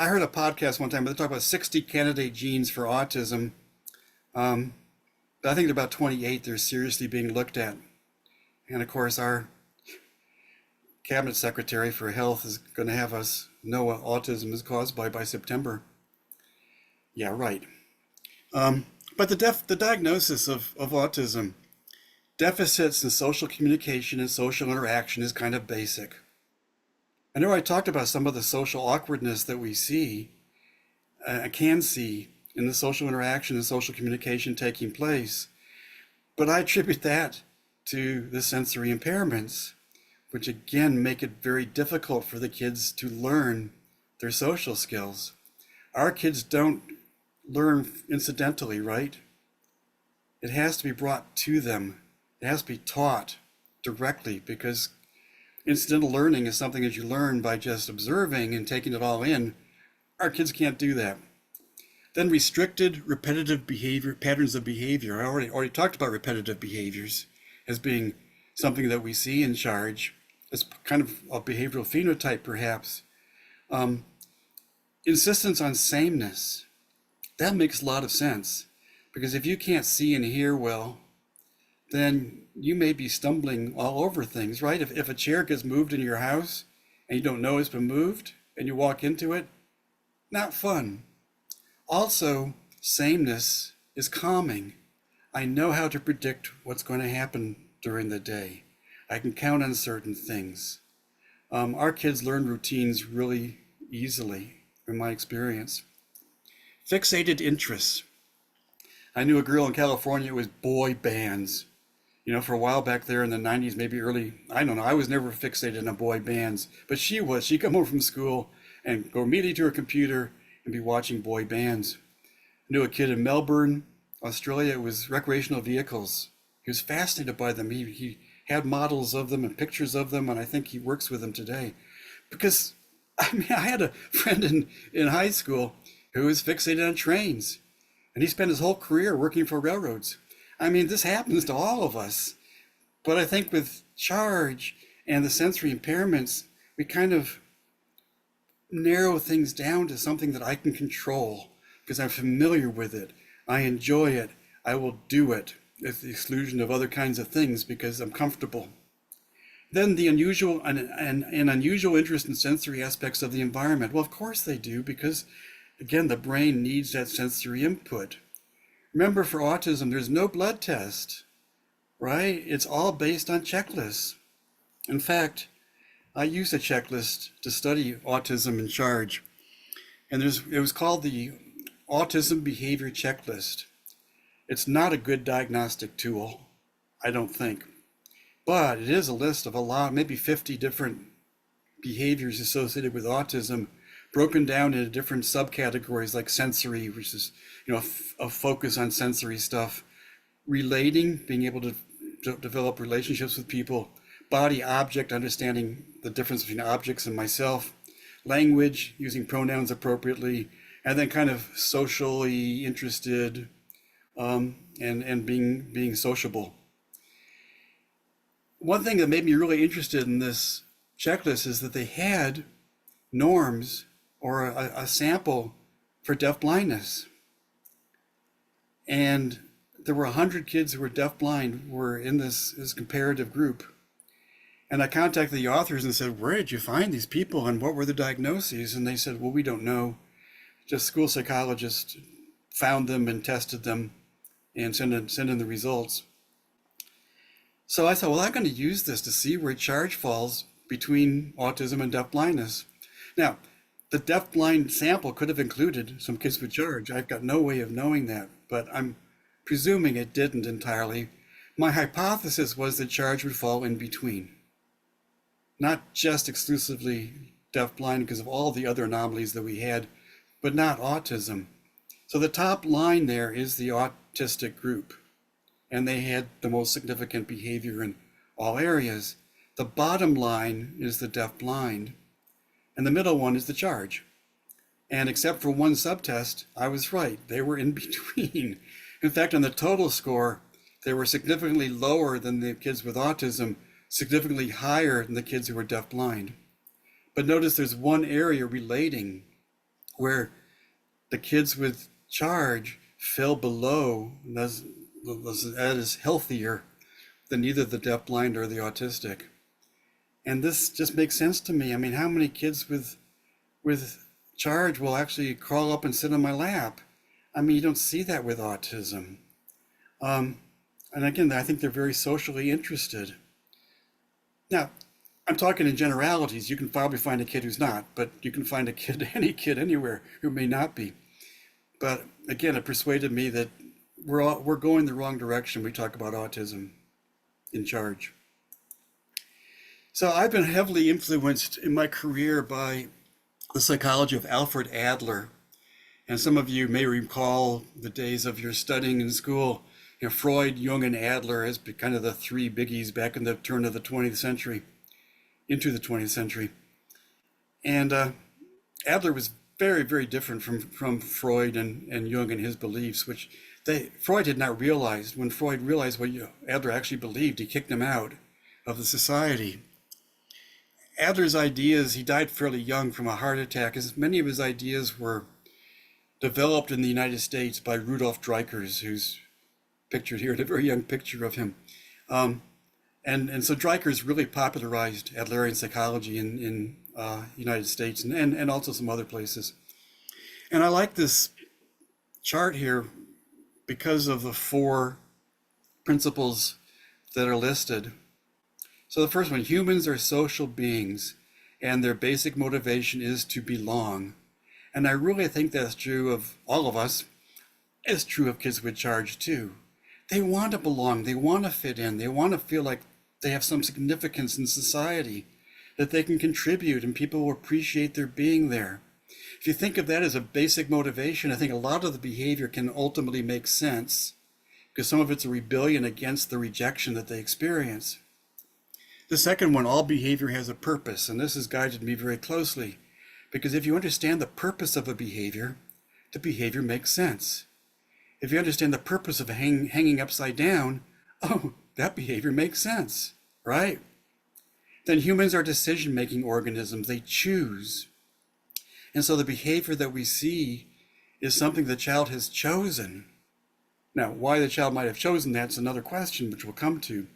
S4: heard a podcast one time, but they talked about 60 candidate genes for autism. But I think about 28 they're seriously being looked at. And of course, our cabinet secretary for health is going to have us know what autism is caused by September. Yeah, right. But the diagnosis of autism, deficits in social communication and social interaction is kind of basic. I know I talked about some of the social awkwardness that we can see in the social interaction and social communication taking place, but I attribute that to the sensory impairments, which again make it very difficult for the kids to learn their social skills. Our kids don't learn incidentally, right? It has to be brought to them. It has to be taught directly, because incidental learning is something that you learn by just observing and taking it all in. Our kids can't do that. Then restricted repetitive behavior, patterns of behavior. I already talked about repetitive behaviors as being something that we see in charge. It's kind of a behavioral phenotype, perhaps. Insistence on sameness. That makes a lot of sense, because if you can't see and hear well, then you may be stumbling all over things, right? If a chair gets moved in your house and you don't know it's been moved and you walk into it, not fun. Also, sameness is calming. I know how to predict what's going to happen during the day. I can count on certain things. Our kids learn routines really easily, in my experience. Fixated interests. I knew a girl in California, it was boy bands. For a while back there in the 90s, maybe early, I don't know, I was never fixated on boy bands, but she was. She'd come home from school and go immediately to her computer and be watching boy bands. I knew a kid in Melbourne, Australia, it was recreational vehicles. He was fascinated by them. He had models of them and pictures of them, and I think he works with them today. Because, I had a friend in high school who was fixated on trains, and he spent his whole career working for railroads. This happens to all of us, but I think with charge and the sensory impairments, we kind of narrow things down to something that I can control because I'm familiar with it. I enjoy it. I will do it at the exclusion of other kinds of things because I'm comfortable. Then the unusual and unusual interest in sensory aspects of the environment. Well, of course they do, because again, the brain needs that sensory input. Remember, for autism, there's no blood test, right? It's all based on checklists. In fact, I used a checklist to study autism in charge, and it was called the Autism Behavior Checklist. It's not a good diagnostic tool, I don't think, but it is a list of a lot, maybe 50 different behaviors associated with autism, broken down into different subcategories like sensory, which is, a focus on sensory stuff, relating, being able to develop relationships with people, body object, understanding the difference between objects and myself, language, using pronouns appropriately, and then kind of socially interested, and being sociable. One thing that made me really interested in this checklist is that they had norms or a sample for deafblindness. And there were 100 kids who were deafblind were in this comparative group. And I contacted the authors and said, where did you find these people and what were the diagnoses? And they said, well, we don't know. Just school psychologists found them and tested them and sent in the results. So I thought, well, I'm going to use this to see where charge falls between autism and deafblindness. Now, the deafblind sample could have included some kids with charge. I've got no way of knowing that, but I'm presuming it didn't entirely. My hypothesis was that charge would fall in between. Not just exclusively deafblind because of all the other anomalies that we had, but not autism. So the top line there is the autistic group, and they had the most significant behavior in all areas. The bottom line is the deafblind, and the middle one is the charge. And except for one subtest, I was right. They were in between. In fact, on the total score, they were significantly lower than the kids with autism, significantly higher than the kids who were deafblind. But notice there's one area relating where the kids with charge fell below, that is healthier than either the deafblind or the autistic. And this just makes sense to me. I mean, how many kids with charge will actually crawl up and sit on my lap? I mean, you don't see that with autism. And again, I think they're very socially interested. Now, I'm talking in generalities. You can probably find a kid who's not, but you can find any kid anywhere who may not be. But again, it persuaded me that we're going the wrong direction. We talk about autism in charge. So I've been heavily influenced in my career by the psychology of Alfred Adler. And some of you may recall the days of your studying in school. Freud, Jung, and Adler as kind of the three biggies back in the turn of the 20th century, into the 20th century. And Adler was very, very different from Freud and Jung and his beliefs, which Freud had not realized. When Freud realized what Adler actually believed, he kicked him out of the society. Adler's ideas, he died fairly young from a heart attack, as many of his ideas were developed in the United States by Rudolf Dreikurs, who's pictured here, a very young picture of him. And so Dreikurs really popularized Adlerian psychology in United States and also some other places. And I like this chart here because of the 4 principles that are listed. So the first one, humans are social beings and their basic motivation is to belong. And I really think that's true of all of us. It's true of kids with charge too. They want to belong, they want to fit in, they want to feel like they have some significance in society, that they can contribute and people will appreciate their being there. If you think of that as a basic motivation, I think a lot of the behavior can ultimately make sense because some of it's a rebellion against the rejection that they experience. The second one, all behavior has a purpose, and this has guided me very closely because if you understand the purpose of a behavior, the behavior makes sense. If you understand the purpose of hanging upside down, oh, that behavior makes sense, right? Then humans are decision-making organisms. They choose. And so the behavior that we see is something the child has chosen. Now, why the child might have chosen that's another question, which we'll come to.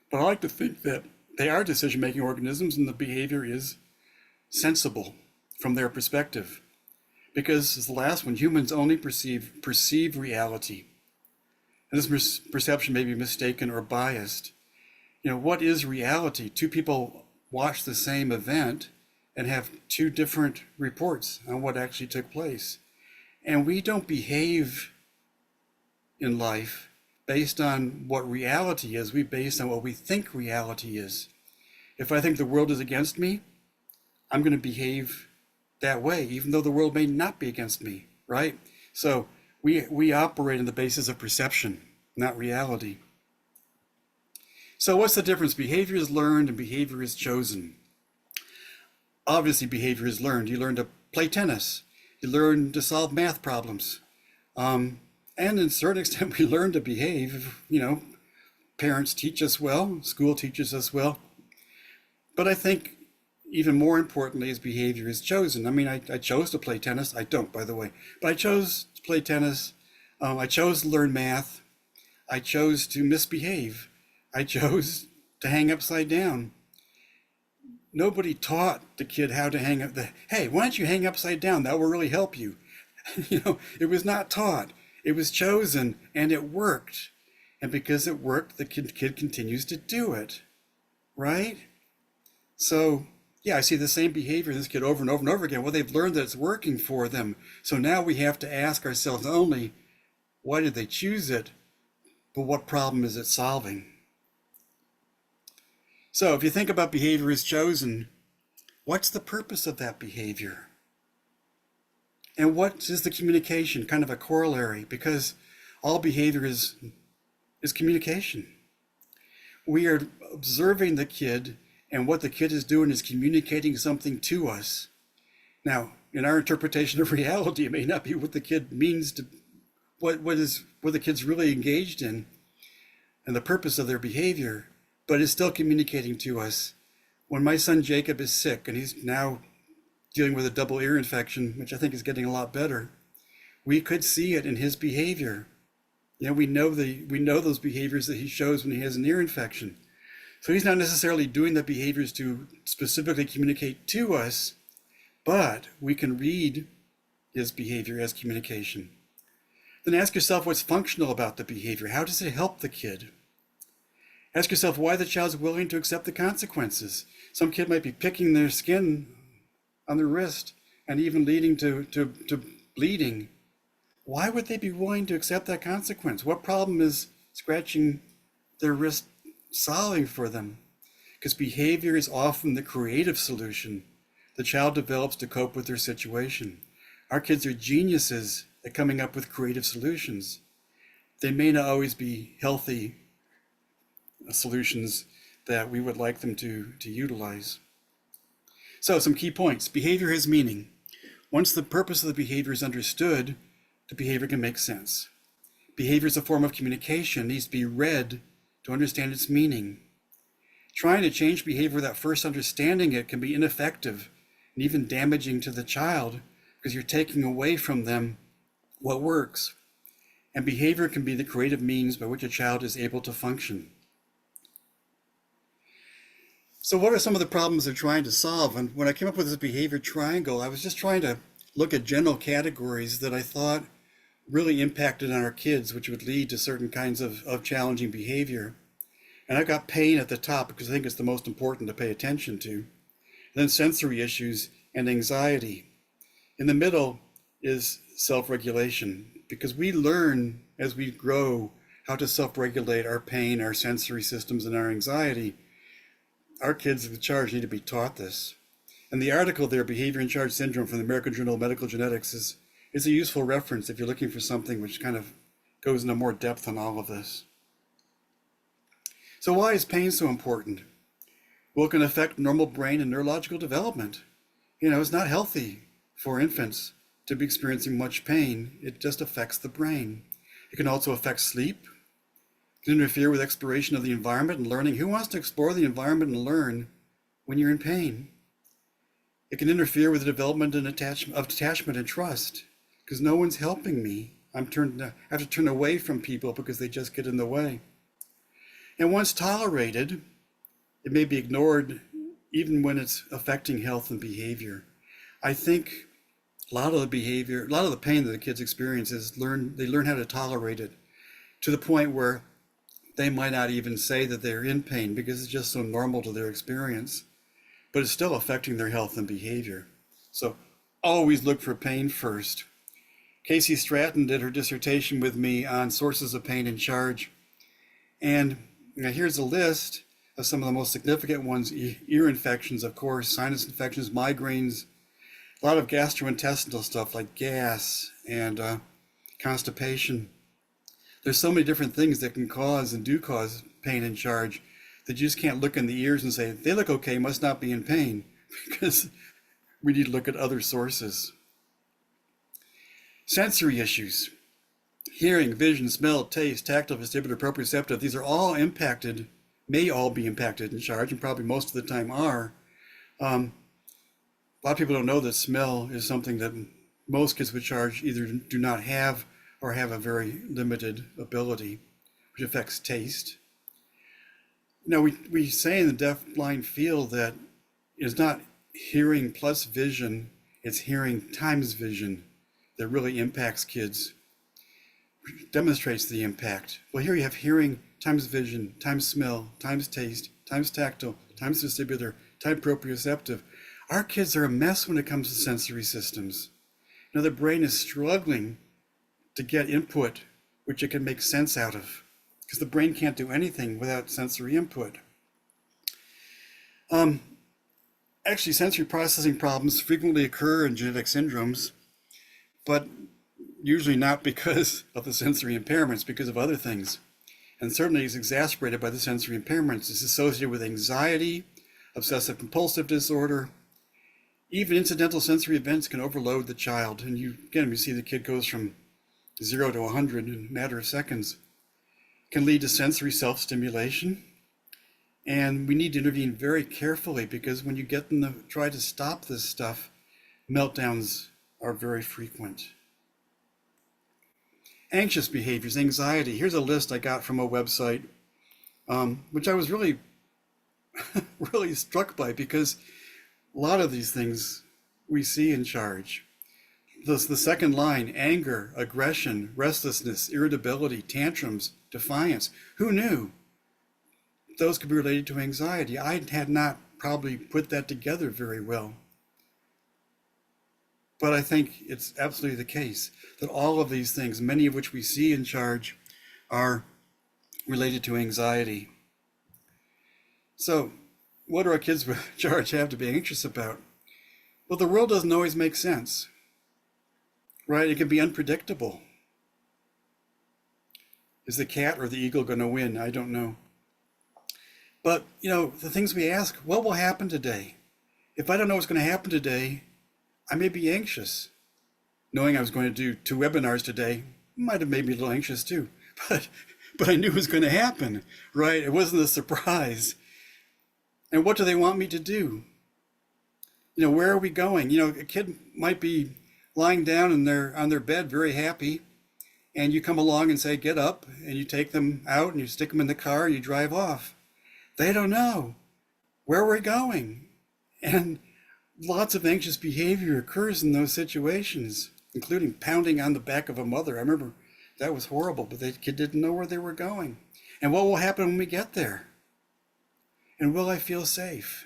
S4: But I like to think that they are decision-making organisms and the behavior is sensible from their perspective. Because as the last one, humans only perceive reality. And this perception may be mistaken or biased. What is reality? Two people watch the same event and have two different reports on what actually took place. And we don't behave in life based on what reality is. We base on what we think reality is. If I think the world is against me, I'm going to behave that way, even though the world may not be against me, right? So we operate on the basis of perception, not reality. So what's the difference? Behavior is learned and behavior is chosen. Obviously, behavior is learned. You learn to play tennis. You learn to solve math problems. And in a certain extent, we learn to behave. Parents teach us well, school teaches us well. But I think even more importantly is behavior is chosen. I mean, I chose to play tennis. I don't, by the way. But I chose to play tennis. I chose to learn math. I chose to misbehave. I chose to hang upside down. Nobody taught the kid how to hang up. Hey, why don't you hang upside down? That will really help you. It was not taught. It was chosen, and it worked. And because it worked, the kid continues to do it, right? So, yeah, I see the same behavior in this kid over and over and over again. Well, they've learned that it's working for them. So now we have to ask ourselves not only, why did they choose it, but what problem is it solving? So if you think about behavior is chosen, what's the purpose of that behavior? And what is the communication, kind of a corollary? Because all behavior is communication. We are observing the kid, and what the kid is doing is communicating something to us. Now, in our interpretation of reality, it may not be what the kid means to, what the kid's really engaged in, and the purpose of their behavior, but it's still communicating to us. When my son Jacob is sick, and he's now dealing with a double ear infection, which I think is getting a lot better, we could see it in his behavior. We know those behaviors that he shows when he has an ear infection. So he's not necessarily doing the behaviors to specifically communicate to us, but we can read his behavior as communication. Then ask yourself what's functional about the behavior. How does it help the kid? Ask yourself why the child's willing to accept the consequences. Some kid might be picking their skin on their wrist and even leading to bleeding. Why would they be willing to accept that consequence? What problem is scratching their wrist solving for them? Because behavior is often the creative solution the child develops to cope with their situation. Our kids are geniuses at coming up with creative solutions. They may not always be healthy solutions that we would like them to utilize. So some key points. Behavior has meaning. Once the purpose of the behavior is understood, the behavior can make sense. Behavior is a form of communication, needs to be read to understand its meaning. Trying to change behavior without first understanding it can be ineffective and even damaging to the child because you're taking away from them what works. And behavior can be the creative means by which a child is able to function. So what are some of the problems they're trying to solve? And when I came up with this behavior triangle, I was just trying to look at general categories that I thought really impacted on our kids, which would lead to certain kinds of challenging behavior. And I've got pain at the top because I think it's the most important to pay attention to. And then sensory issues and anxiety. In the middle is self-regulation, because we learn as we grow how to self-regulate our pain, our sensory systems, and our anxiety. Our kids with charge need to be taught this. And the article there, Behavior in Charge Syndrome from the American Journal of Medical Genetics, is a useful reference if you're looking for something which kind of goes into more depth on all of this. So why is pain so important? Well, it can affect normal brain and neurological development. It's not healthy for infants to be experiencing much pain. It just affects the brain. It can also affect sleep. It can interfere with exploration of the environment and learning. Who wants to explore the environment and learn when you're in pain? It can interfere with the development and attachment and trust, because no one's helping me. I have to turn away from people because they just get in the way. And once tolerated, it may be ignored even when it's affecting health and behavior. I think a lot of the behavior, a lot of the pain that the kids experience is they learn how to tolerate it to the point where they might not even say that they're in pain because it's just so normal to their experience, but it's still affecting their health and behavior. So always look for pain first. Casey Stratton did her dissertation with me on sources of pain in charge. And here's a list of some of the most significant ones: ear infections, of course, sinus infections, migraines, a lot of gastrointestinal stuff like gas and constipation. There's so many different things that can cause and do cause pain in charge that you just can't look in the ears and say, they look okay, must not be in pain, because we need to look at other sources. Sensory issues: hearing, vision, smell, taste, tactile, vestibular, proprioceptive. These are all impacted, may all be impacted in charge, and probably most of the time are. A lot of people don't know that smell is something that most kids with charge either do not have or have a very limited ability, which affects taste. We say in the deaf-blind field that it's not hearing plus vision, it's hearing times vision that really impacts kids, demonstrates the impact. Well, here you have hearing times vision, times smell, times taste, times tactile, times vestibular, times proprioceptive. Our kids are a mess when it comes to sensory systems. The brain is struggling to get input which it can make sense out of, because the brain can't do anything without sensory input. Actually, sensory processing problems frequently occur in genetic syndromes, but usually not because of the sensory impairments, because of other things. And certainly is exacerbated by the sensory impairments. It's associated with anxiety, obsessive compulsive disorder. Even incidental sensory events can overload the child. And you see the kid goes from 0 to 100 in a matter of seconds. Can lead to sensory self-stimulation. And we need to intervene very carefully, because when you get them to try to stop this stuff, meltdowns are very frequent. Anxious behaviors, anxiety. Here's a list I got from a website, which I was really, really struck by, because a lot of these things we see in charge. The second line: anger, aggression, restlessness, irritability, tantrums, defiance. Who knew those could be related to anxiety? I had not probably put that together very well. But I think it's absolutely the case that all of these things, many of which we see in charge, are related to anxiety. So what do our kids with charge have to be anxious about? Well, the world doesn't always make sense, right? It can be unpredictable. Is the cat or the eagle going to win? I don't know. But, the things we ask: what will happen today? If I don't know what's going to happen today, I may be anxious. Knowing I was going to do 2 webinars today might have made me a little anxious too, but I knew it was going to happen, right? It wasn't a surprise. And what do they want me to do? Where are we going? A kid might be lying down on their bed, very happy, and you come along and say, get up, and you take them out and you stick them in the car and you drive off. They don't know where we're going. And lots of anxious behavior occurs in those situations, including pounding on the back of a mother. I remember that was horrible, but the kid didn't know where they were going. And what will happen when we get there? And will I feel safe?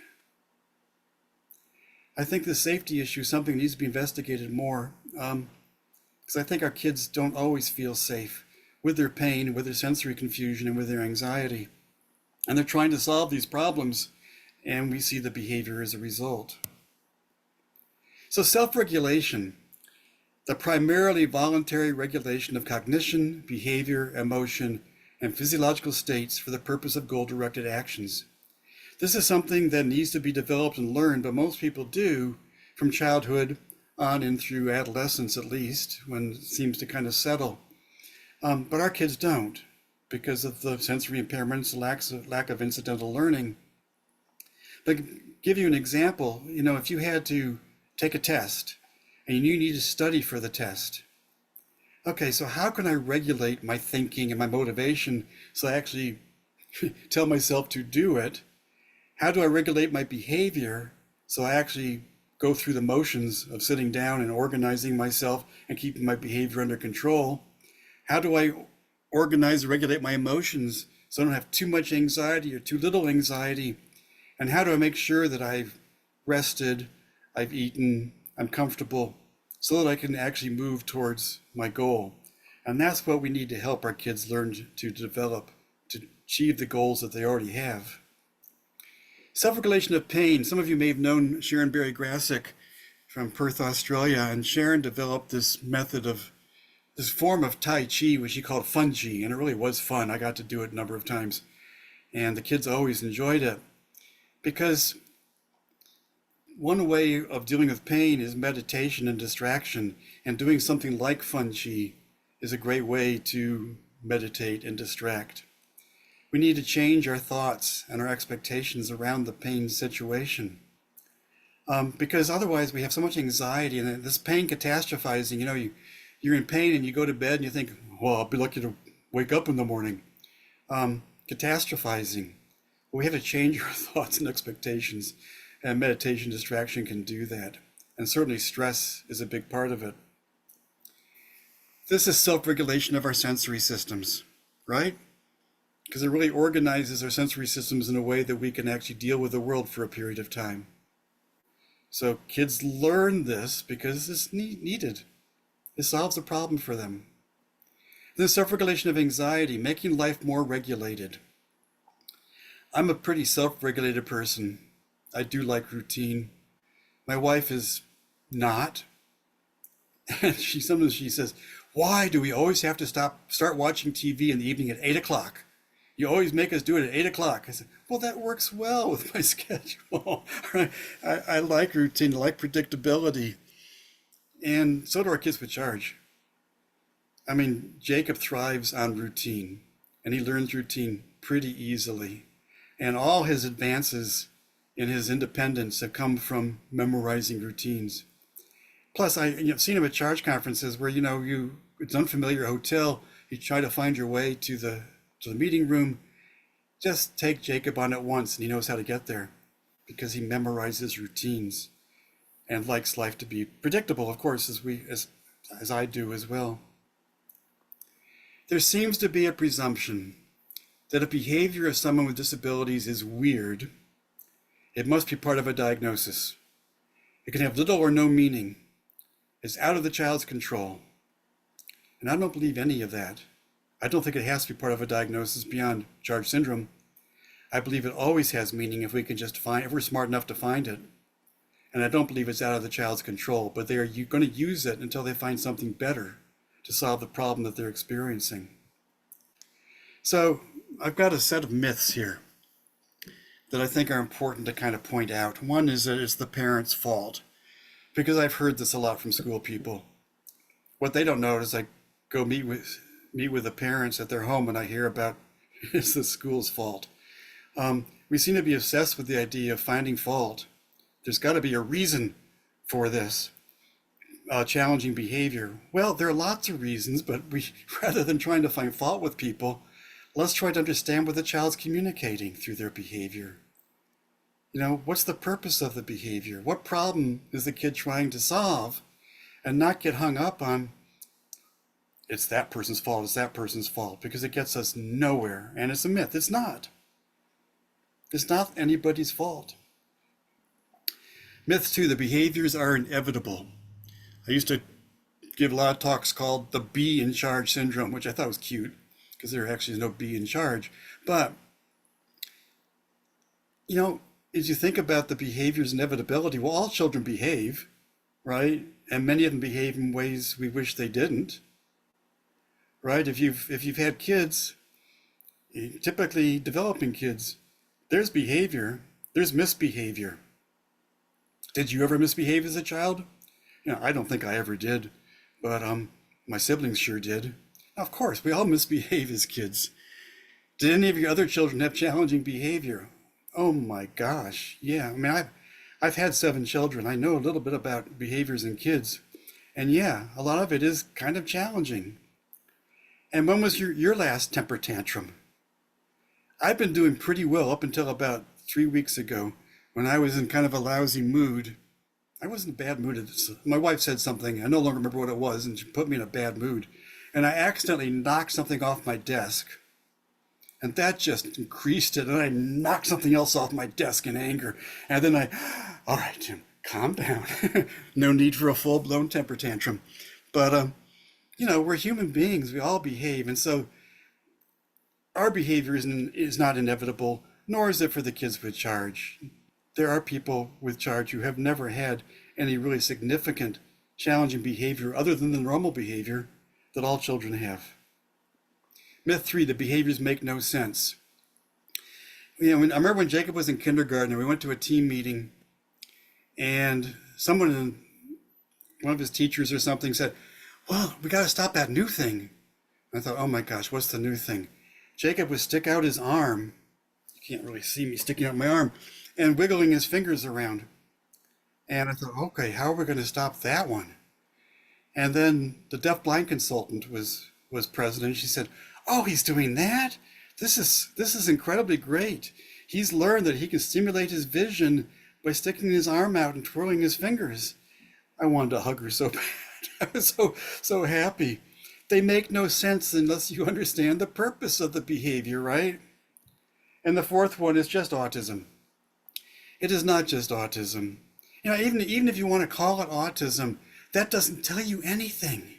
S4: I think the safety issue is something that needs to be investigated more, because I think our kids don't always feel safe with their pain, with their sensory confusion, and with their anxiety. And they're trying to solve these problems, and we see the behavior as a result. So self-regulation, the primarily voluntary regulation of cognition, behavior, emotion, and physiological states for the purpose of goal-directed actions. This is something that needs to be developed and learned, but most people do from childhood on and through adolescence, at least, when it seems to kind of settle. But our kids don't, because of the sensory impairments, lack of incidental learning. But to give you an example, if you had to take a test and you need to study for the test. Okay, so how can I regulate my thinking and my motivation so I actually tell myself to do it? How do I regulate my behavior so I actually go through the motions of sitting down and organizing myself and keeping my behavior under control, how do I organize and regulate my emotions so I don't have too much anxiety or too little anxiety? And how do I make sure that I've rested, I've eaten, I'm comfortable, so that I can actually move towards my goal? And that's what we need to help our kids learn to develop, to achieve the goals that they already have. Self-regulation of pain. Some of you may have known Sharon Berry-Grassick from Perth, Australia, and Sharon developed this method of this form of Tai Chi, which she called Fun Chi, and it really was fun. I got to do it a number of times, and the kids always enjoyed it, because one way of dealing with pain is meditation and distraction, and doing something like Fun Chi is a great way to meditate and distract. We need to change our thoughts and our expectations around the pain situation, because otherwise we have so much anxiety and this pain catastrophizing. You're in pain and you go to bed and you think, well, I'll be lucky to wake up in the morning. Catastrophizing. We have to change our thoughts and expectations, and meditation distraction can do that. And certainly stress is a big part of it. This is self-regulation of our sensory systems, right? Because it really organizes our sensory systems in a way that we can actually deal with the world for a period of time. So kids learn this because it's needed. It solves a problem for them. Then self-regulation of anxiety, making life more regulated. I'm a pretty self-regulated person. I do like routine. My wife is not. And sometimes she says, why do we always have to start watching TV in the evening at 8 o'clock? You always make us do it at 8 o'clock. I said, well, that works well with my schedule. I like routine, I like predictability. And so do our kids with charge. I mean, Jacob thrives on routine, and he learns routine pretty easily. And all his advances in his independence have come from memorizing routines. Plus, I've seen him at charge conferences where, it's an unfamiliar hotel, you try to find your way to the meeting room. Just take Jacob on at once and he knows how to get there because he memorizes routines and likes life to be predictable, of course, as I do as well. There seems to be a presumption that if behavior of someone with disabilities is weird, it must be part of a diagnosis. It can have little or no meaning. It's out of the child's control. And I don't believe any of that. I don't think it has to be part of a diagnosis beyond charge syndrome. I believe it always has meaning if we can just if we're smart enough to find it. And I don't believe it's out of the child's control, but they are going to use it until they find something better to solve the problem that they're experiencing. So I've got a set of myths here that I think are important to kind of point out. One is that it's the parent's fault, because I've heard this a lot from school people. What they don't know is I go meet with the parents at their home and I hear about it's the school's fault. We seem to be obsessed with the idea of finding fault. There's got to be a reason for this challenging behavior. Well, there are lots of reasons, but rather than trying to find fault with people, let's try to understand what the child's communicating through their behavior. What's the purpose of the behavior? What problem is the kid trying to solve? And not get hung up on, it's that person's fault, because it gets us nowhere. And it's a myth. It's not. It's not anybody's fault. Myth 2, the behaviors are inevitable. I used to give a lot of talks called the be in charge syndrome, which I thought was cute because there actually is no be in charge. But, as you think about the behavior's inevitability, well, all children behave, right? And many of them behave in ways we wish they didn't, right? If you've had kids, typically developing kids, there's behavior, there's misbehavior. Did you ever misbehave as a child? I don't think I ever did, but my siblings sure did. Of course, we all misbehave as kids. Did any of your other children have challenging behavior? Oh my gosh, yeah. I mean, I've had 7 children. I know a little bit about behaviors in kids. And yeah, a lot of it is kind of challenging. And when was your last temper tantrum? I've been doing pretty well up until about 3 weeks ago when I was in kind of a lousy mood. I was in a bad mood. My wife said something, I no longer remember what it was, and she put me in a bad mood. And I accidentally knocked something off my desk. And that just increased it. And I knocked something else off my desk in anger. And then all right, Jim, calm down. No need for a full-blown temper tantrum. But, we're human beings. We all behave. And so our behavior is not inevitable, nor is it for the kids with charge. There are people with charge who have never had any really significant challenging behavior other than the normal behavior that all children have. Myth 3, the behaviors make no sense. I remember when Jacob was in kindergarten and we went to a team meeting and one of his teachers or something said, well, we got to stop that new thing. I thought, oh my gosh, what's the new thing? Jacob would stick out his arm. You can't really see me sticking out my arm, and wiggling his fingers around. And I thought, okay, how are we going to stop that one? And then the deaf-blind consultant was present, and she said, oh, he's doing that? This is incredibly great. He's learned that he can stimulate his vision by sticking his arm out and twirling his fingers. I wanted to hug her so bad. I was so happy. They make no sense unless you understand the purpose of the behavior, right? And the fourth one is just autism. It is not just autism. Even if you want to call it autism, that doesn't tell you anything.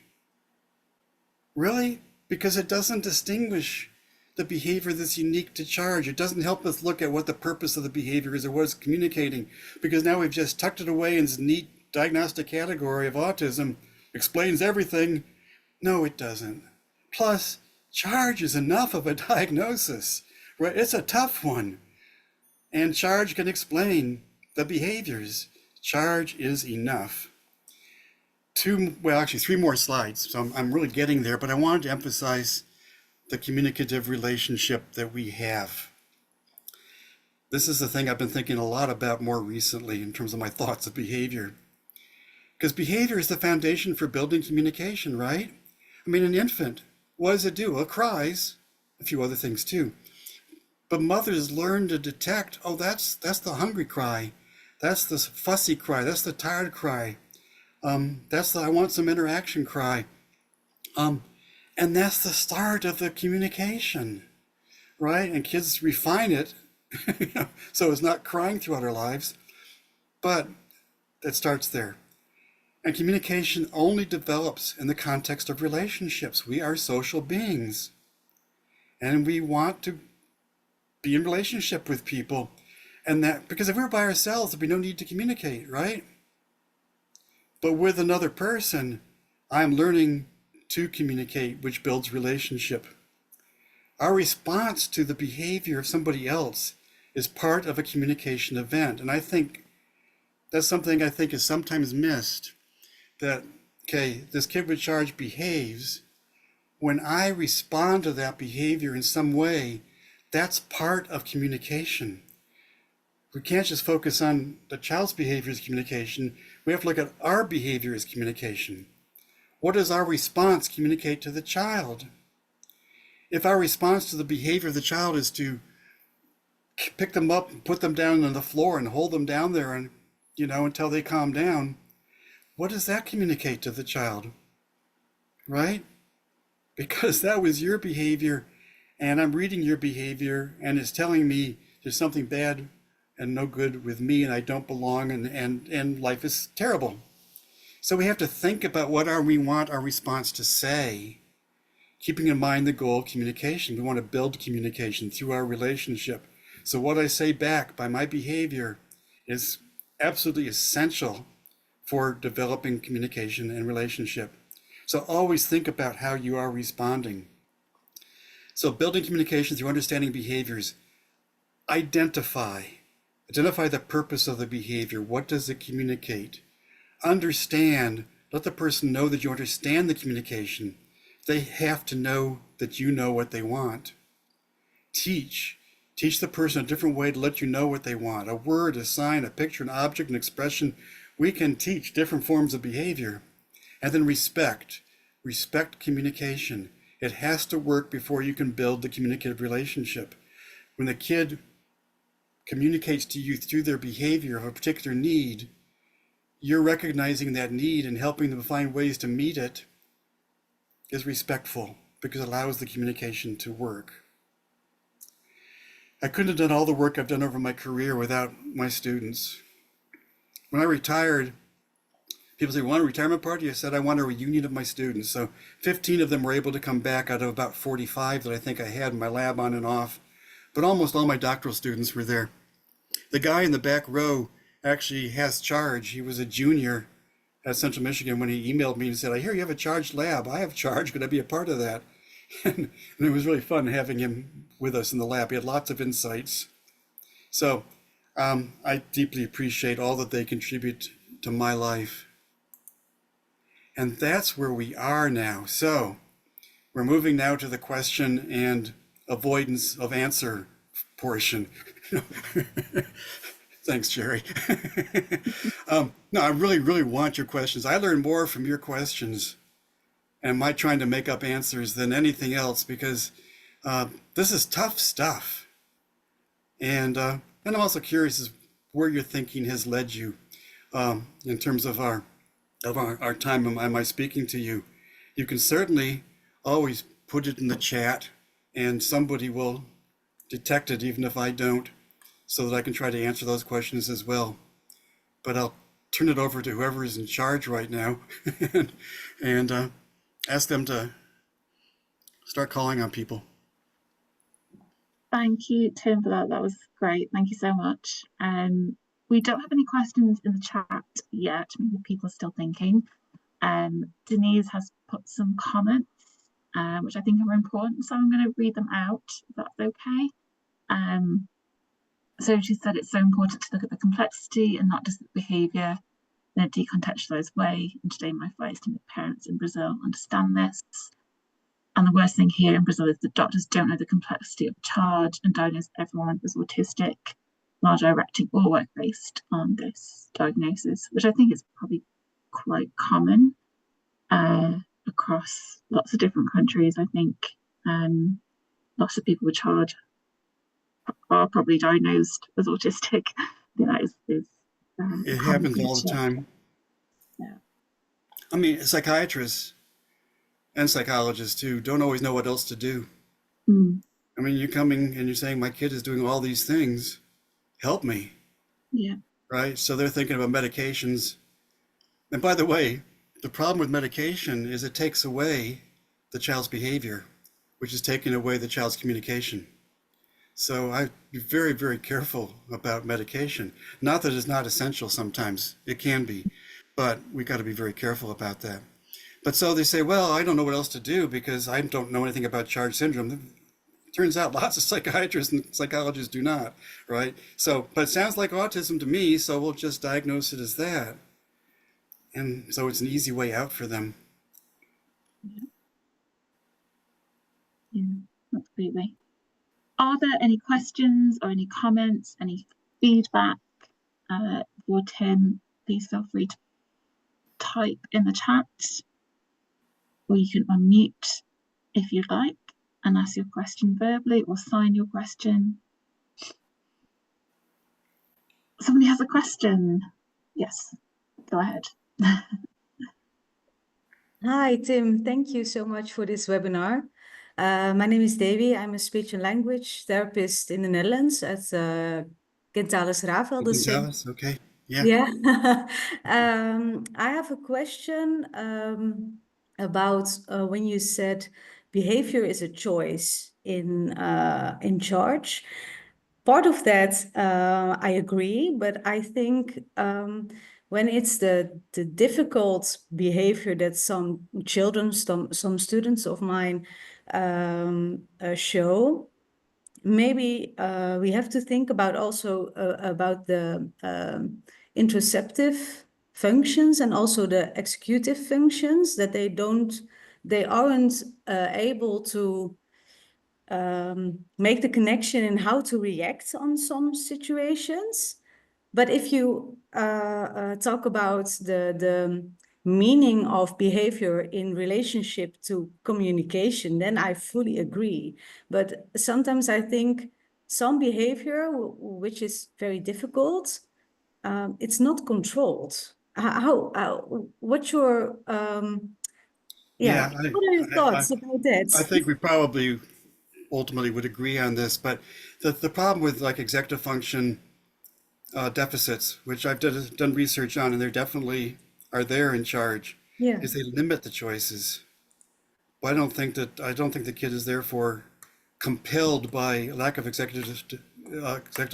S4: Really? Because it doesn't distinguish the behavior that's unique to charge. It doesn't help us look at what the purpose of the behavior is or what it's communicating, because now we've just tucked it away in this neat diagnostic category of autism, explains everything. No, it doesn't. Plus, charge is enough of a diagnosis, right? It's a tough one. And charge can explain the behaviors. Charge is enough. Three more slides. So I'm really getting there, but I wanted to emphasize the communicative relationship that we have. This is the thing I've been thinking a lot about more recently in terms of my thoughts of behavior. Because behavior is the foundation for building communication, right? An infant, what does it do? Well, it cries, a few other things too. But mothers learn to detect, oh, that's the hungry cry. That's the fussy cry. That's the tired cry. That's the I want some interaction cry. And that's the start of the communication, right? And kids refine it so it's not crying throughout our lives, but it starts there. And communication only develops in the context of relationships. We are social beings, and we want to be in relationship with people. And that, because if we were by ourselves, there'd be no need to communicate, right? But with another person, I'm learning to communicate, which builds relationship. Our response to the behavior of somebody else is part of a communication event. And I think that's something I think is sometimes missed. That, okay, this kid with charge behaves. When I respond to that behavior in some way, that's part of communication. We can't just focus on the child's behavior as communication. We have to look at our behavior as communication. What does our response communicate to the child? If our response to the behavior of the child is to pick them up and put them down on the floor and hold them down there and, until they calm down, what does that communicate to the child? Right? Because that was your behavior, and I'm reading your behavior, and it's telling me there's something bad and no good with me, and I don't belong, and life is terrible. So we have to think about what we want our response to say, keeping in mind the goal of communication. We want to build communication through our relationship. So what I say back by my behavior is absolutely essential for developing communication and relationship. So always think about how you are responding. So building communication through understanding behaviors. Identify the purpose of the behavior. What does it communicate? Understand, let the person know that you understand the communication. They have to know that you know what they want. Teach the person a different way to let you know what they want. A word, a sign, a picture, an object, an expression. We can teach different forms of behavior. And then respect communication. It has to work before you can build the communicative relationship. When a kid communicates to you through their behavior of a particular need, you're recognizing that need and helping them find ways to meet it is respectful because it allows the communication to work. I couldn't have done all the work I've done over my career without my students. When I retired, people say, want a retirement party? I said, I want a reunion of my students. So 15 of them were able to come back out of about 45 that I think I had in my lab on and off. But almost all my doctoral students were there. The guy in the back row actually has charge. He was a junior at Central Michigan when he emailed me and said, I hear you have a charged lab. I have charge. Could I be a part of that? And it was really fun having him with us in the lab. He had lots of insights. So I deeply appreciate all that they contribute to my life. And that's where we are now. So we're moving now to the question and avoidance of answer portion. Thanks, Jerry. No, I really want your questions. I learn more from your questions and my trying to make up answers than anything else, because this is tough stuff. And I'm also curious as where your thinking has led you in terms of our time. Am I speaking to you? You can certainly always put it in the chat and somebody will detect it, even if I don't, so that I can try to answer those questions as well. But I'll turn it over to whoever is in charge right now and ask them to start calling on people.
S3: Thank you, Tim, for that. That was great. Thank you so much. We don't have any questions in the chat yet. Maybe people are still thinking. Denise has put some comments, which I think are important, so I'm going to read them out, if that's okay. So she said it's so important to look at the complexity and not just the behaviour in a decontextualised way. And today my advice to parents in Brazil understand this. And the worst thing here in Brazil is that doctors don't know the complexity of charge and diagnose everyone as autistic while directing all work based on this diagnosis, which I think is probably quite common across lots of different countries. I think lots of people with charge are probably diagnosed as autistic. I think that is
S4: it happens all the time.
S3: Yeah.
S4: I mean, psychiatrists and psychologists too don't always know what else to do. I mean, you're coming and you're saying, my kid is doing all these things, help me.
S3: Yeah.
S4: Right? So they're thinking about medications. And by the way, the problem with medication is it takes away the child's behavior, which is taking away the child's communication. So I'd be very, very careful about medication. Not that it's not essential sometimes, it can be, but we got to be very careful about that. But so they say, well, I don't know what else to do because I don't know anything about charge syndrome. It turns out lots of psychiatrists and psychologists do not, right? So, but it sounds like autism to me, so we'll just diagnose it as that. And so it's an easy way out for them.
S3: Yeah, absolutely. Are there any questions or any comments, any feedback for Tim? Please feel free to type in the chat, or you can unmute if you'd like and ask your question verbally or sign your question. Somebody has a question. Yes, go ahead.
S5: Hi, Tim. Thank you so much for this webinar. My name is Davy. I'm a speech and language therapist in the Netherlands at Kentalis Ravel.
S4: Kentalis, okay. Yeah.
S5: Yeah. I have a question about when you said behavior is a choice in charge. Part of that I agree, but I think when it's the difficult behavior that some children, some students of mine show, maybe we have to think about also about the interoceptive functions and also the executive functions, that they aren't able to make the connection in how to react on some situations. But if you talk about the meaning of behavior in relationship to communication, then I fully agree. But sometimes I think some behavior, which is very difficult, it's not controlled. what's your
S4: Yeah,
S5: what are your thoughts about that?
S4: I think we probably ultimately would agree on this, but the problem with like executive function deficits, which I've done research on, and they definitely are there in charge,
S5: Yeah.
S4: is they limit the choices. But I don't think the kid is therefore compelled by lack of executive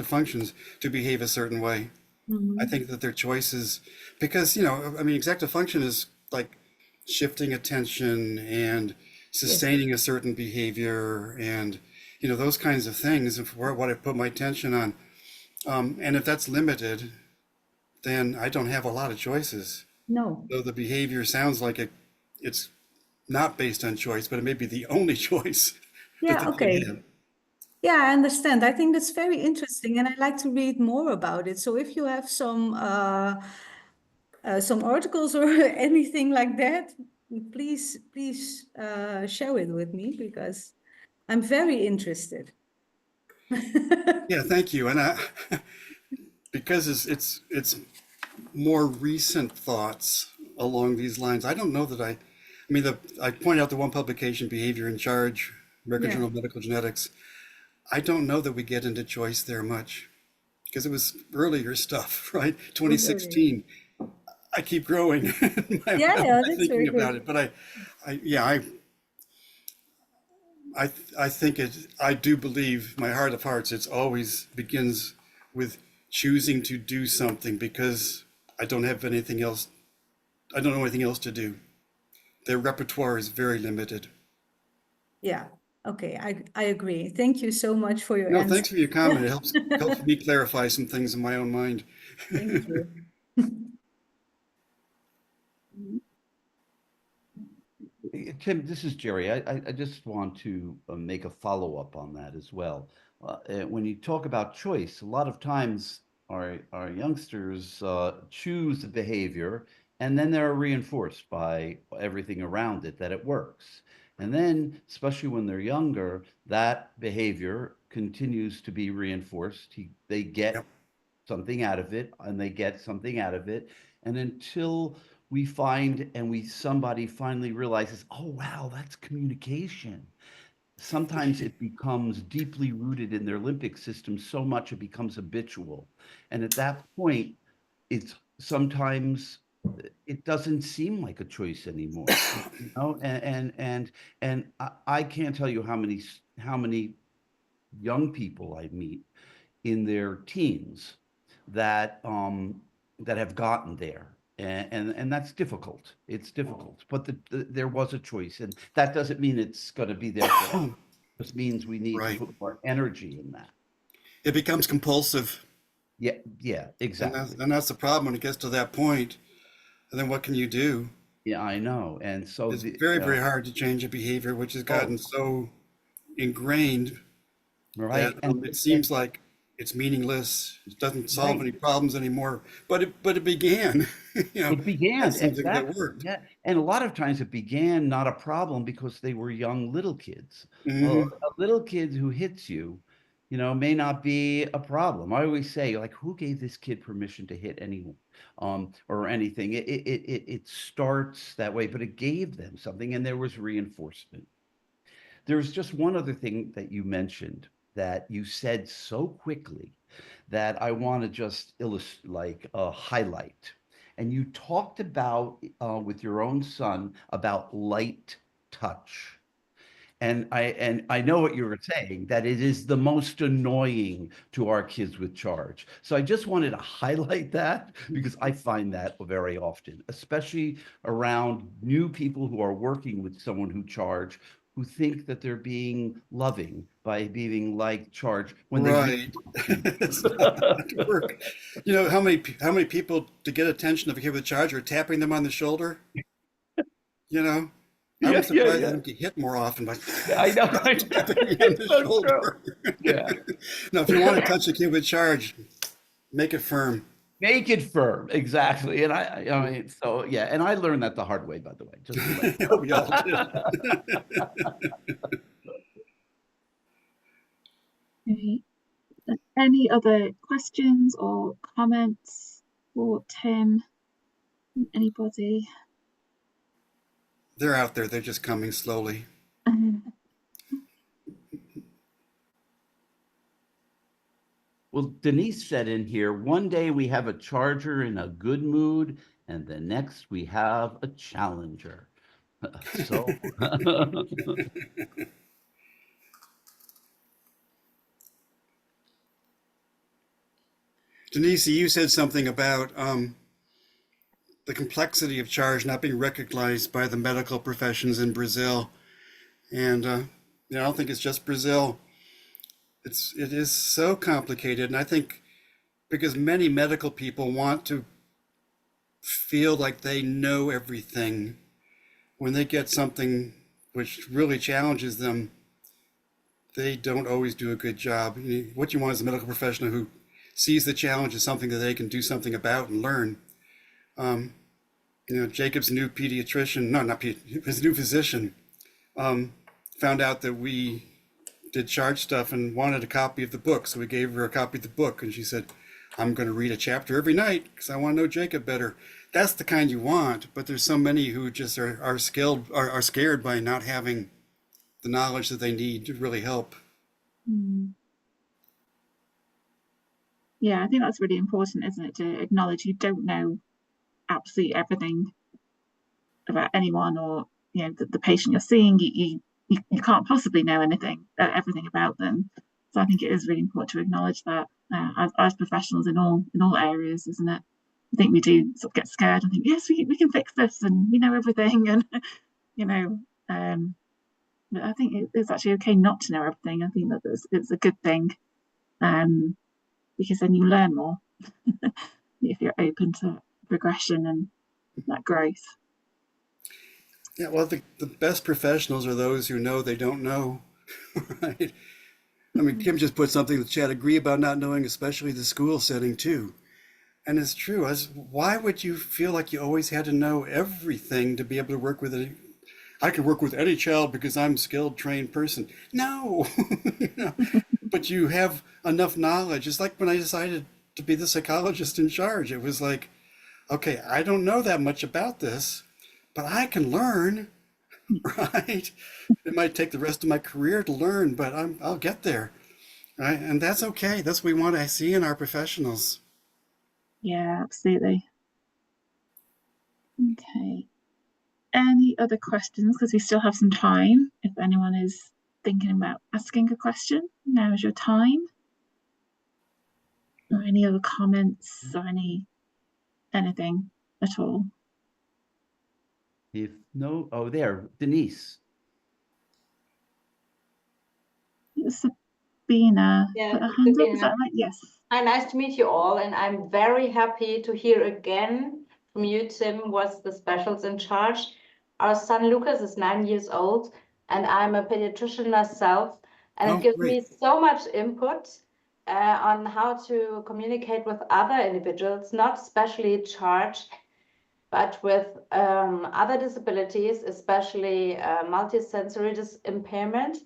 S4: functions to behave a certain way. I
S5: Mhm.
S4: think that their choices, because, you know, I mean, executive function is like shifting attention and
S5: Yes.
S4: sustaining a certain behavior and, you know, those kinds of things and for what I put my attention on. And if that's limited, then I don't have a lot of choices.
S5: No.
S4: So the behavior sounds like it's not based on choice, but it may be the only choice that
S5: Yeah,
S4: the kid
S5: okay.
S4: has.
S5: Yeah, I understand. I think that's very interesting, and I'd like to read more about it. So if you have some articles or anything like that, please share it with me because I'm very interested.
S4: Yeah, thank you. And because it's more recent thoughts along these lines. I don't know that I mean, I pointed out the one publication, Behavior in Charge, American
S5: Yeah.
S4: Journal of Medical Genetics. I don't know that we get into choice there much because it was earlier stuff, right?
S5: Was earlier.
S4: 2016. I keep growing in
S5: Yeah, yeah,
S4: my
S5: that's
S4: thinking
S5: very
S4: about
S5: good.
S4: it, but yeah, I think I do believe, my heart of hearts, it's always begins with choosing to do something because I don't have anything else. I don't know anything else to do. Their repertoire is very limited.
S5: Yeah. Okay, I agree. Thank you so much for your
S4: No,
S5: answer.
S4: thanks for your comment. It helps me clarify some things in my own mind.
S5: Thank you.
S2: Tim, this is Jerry. I just want to make a follow-up on that as well. When you talk about choice, a lot of times our youngsters choose the behavior and then they're reinforced by everything around it that it works. And then, especially when they're younger, that behavior continues to be reinforced. They
S4: Yep.
S2: get something out of it and they get something out of it. And until we find and somebody finally realizes, oh wow, that's communication. Sometimes it becomes deeply rooted in their limbic system so much it becomes habitual. And at that point, it's sometimes it doesn't seem like a choice anymore. You know, and I can't tell you how many young people I meet in their teens that that have gotten there. And that's difficult. It's difficult, but there was a choice, and that doesn't mean it's going to be there forever. It just means we need to
S4: Right.
S2: put more energy in that.
S4: It becomes compulsive,
S2: Yeah, exactly.
S4: and that's the problem when it gets to that point. And then what can you do?
S2: Yeah, I know. And so
S4: It's very, very hard to change a behavior which has gotten
S2: oh,
S4: so ingrained that
S2: right,
S4: it
S2: and
S4: seems like it's meaningless. It doesn't solve
S2: right.
S4: any problems anymore. But it began, you know,
S2: It began,
S4: as something that
S2: exactly.
S4: worked.
S2: Yeah. And a lot of times it began not a problem because they were young little kids. Well,
S4: Hmm.
S2: a little kid who hits you, may not be a problem. I always say, like, who gave this kid permission to hit anyone, or anything? It starts that way, but it gave them something, and there was reinforcement. There's just one other thing that you mentioned that you said so quickly that I want to just illustrate, like highlight. And you talked about with your own son about light touch. And I know what you were saying, that it is the most annoying to our kids with charge. So I just wanted to highlight that because I find that very often, especially around new people who are working with someone who charge, who think that they're being loving by being like charge when they really
S4: Right. It's not gonna work. You know how many people to get attention of a kid with a charger tapping them on the shoulder? You know, I
S2: Yeah,
S4: was
S2: yeah,
S4: surprised I
S2: yeah.
S4: didn't get hit more often by
S2: I know, I know.
S4: tapping me on
S2: It's
S4: the
S2: so true.
S4: shoulder.
S2: Yeah.
S4: Now, if you want to touch a kid with charge, make it firm.
S2: Make it firm, exactly. And I mean, so yeah, and I learned that the hard way, by the way, just to let you
S4: We all did.
S3: Okay. Any other questions or comments for Tim? Anybody?
S4: They're out there. They're just coming slowly.
S2: Well, Denise said in here, one day we have a charger in a good mood, and the next we have a challenger. So,
S4: Denise, you said something about the complexity of charge not being recognized by the medical professions in Brazil. And I don't think it's just Brazil. It is so complicated. And I think because many medical people want to feel like they know everything, when they get something which really challenges them, they don't always do a good job. What you want is a medical professional who sees the challenge as something that they can do something about and learn. Jacob's new pediatrician, no, not his new physician, found out that we did charge stuff and wanted a copy of the book. So we gave her a copy of the book, and she said, I'm going to read a chapter every night because I want to know Jacob better. That's the kind you want, but there's so many who just are scared by not having the knowledge that they need to really help.
S3: Yeah, I think that's really important, isn't it? To acknowledge you don't know absolutely everything about anyone, or the patient you're seeing. You can't possibly know everything about them. So I think it is really important to acknowledge that as professionals in all areas, isn't it? I think we do sort of get scared and think, yes, we can fix this and we know everything, and but I think it's actually okay not to know everything. I think that it's a good thing, because then you learn more if you're open to progression and that growth.
S4: Yeah, well, the best professionals are those who know they don't know, right? I mean, Kim just put something in the chat, agree about not knowing, especially the school setting too. And it's true. Why would you feel like you always had to know everything to be able to work with it? I can work with any child because I'm a skilled, trained person. No, but you have enough knowledge. It's like when I decided to be the psychologist in charge, it was like, okay, I don't know that much about this, but I can learn, right? It might take the rest of my career to learn, but I'll get there, right? And that's okay. That's what we want to see in our professionals.
S3: Yeah, absolutely. Okay. Any other questions? Because we still have some time. If anyone is thinking about asking a question, now is your time. Or any other comments or anything at all?
S2: if no, oh, there, Denise.
S3: Sabina
S6: Yeah,
S3: put a hand up, is
S6: Sabina.
S3: that right? Yes.
S6: Hi, nice to meet you all, and I'm very happy to hear again from you, Tim, what's the specials in charge. Our son Lucas is 9 years old, and I'm a pediatrician myself, and it gives me so much input on how to communicate with other individuals, not especially charge, but with other disabilities, especially multisensory impairment.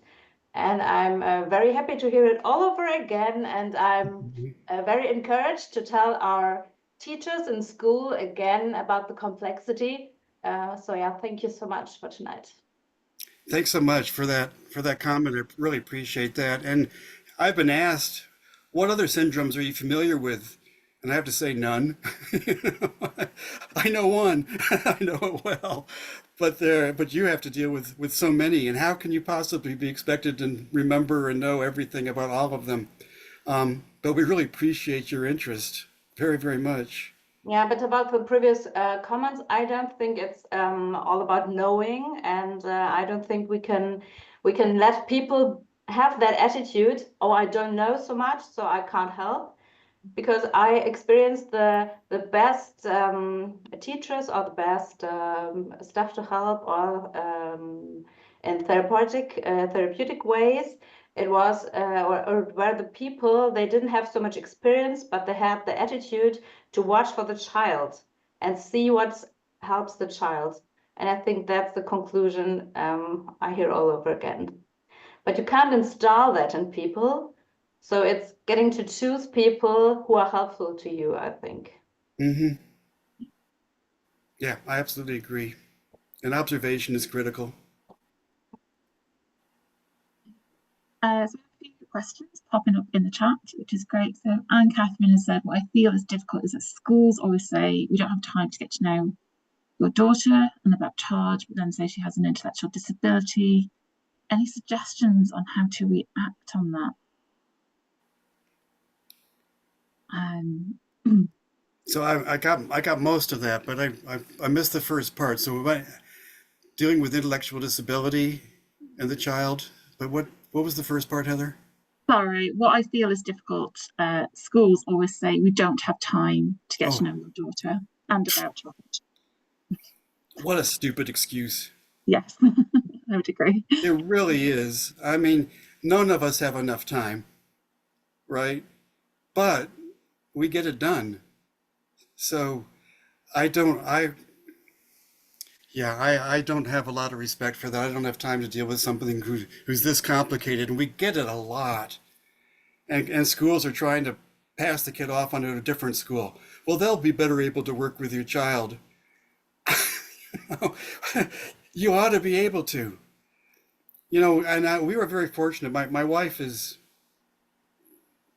S6: And I'm very happy to hear it all over again. And I'm very encouraged to tell our teachers in school again about the complexity. So yeah, thank you so much for tonight.
S4: Thanks so much for that comment. I really appreciate that. And I've been asked, what other syndromes are you familiar with? And I have to say none. I know one. I know it well. But you have to deal with so many. And how can you possibly be expected to remember and know everything about all of them? But we really appreciate your interest very, very much.
S6: Yeah, but about the previous comments, I don't think it's all about knowing, and I don't think we can let people have that attitude. Oh, I don't know so much, so I can't help. Because I experienced the best teachers or the best staff to help, or in therapeutic ways. It was or where the people, they didn't have so much experience, but they had the attitude to watch for the child and see what helps the child. And I think that's the conclusion I hear all over again. But you can't install that in people. So it's getting to choose people who are helpful to you, I think.
S4: Mm-hmm. Yeah, I absolutely agree. And observation is critical.
S3: So we have a few questions popping up in the chat, which is great. So Anne Catherine has said, what I feel is difficult is that schools always say we don't have time to get to know your daughter and about charge, but then say she has an intellectual disability. Any suggestions on how to react on that?
S4: So I got most of that, but I missed the first part. So dealing with intellectual disability and the child, but what was the first part, Heather?
S3: Sorry, what I feel is difficult. Schools always say we don't have time to get to
S4: Oh,
S3: know your daughter and about charge.
S4: what a stupid excuse.
S3: Yes, I would agree.
S4: It really is. I mean, none of us have enough time, right? But we get it done. So I don't, I, yeah, I don't have a lot of respect for that. I don't have time to deal with something who's this complicated, and we get it a lot. And schools are trying to pass the kid off onto a different school. Well, they'll be better able to work with your child. You ought to be able to. And we were very fortunate. My wife is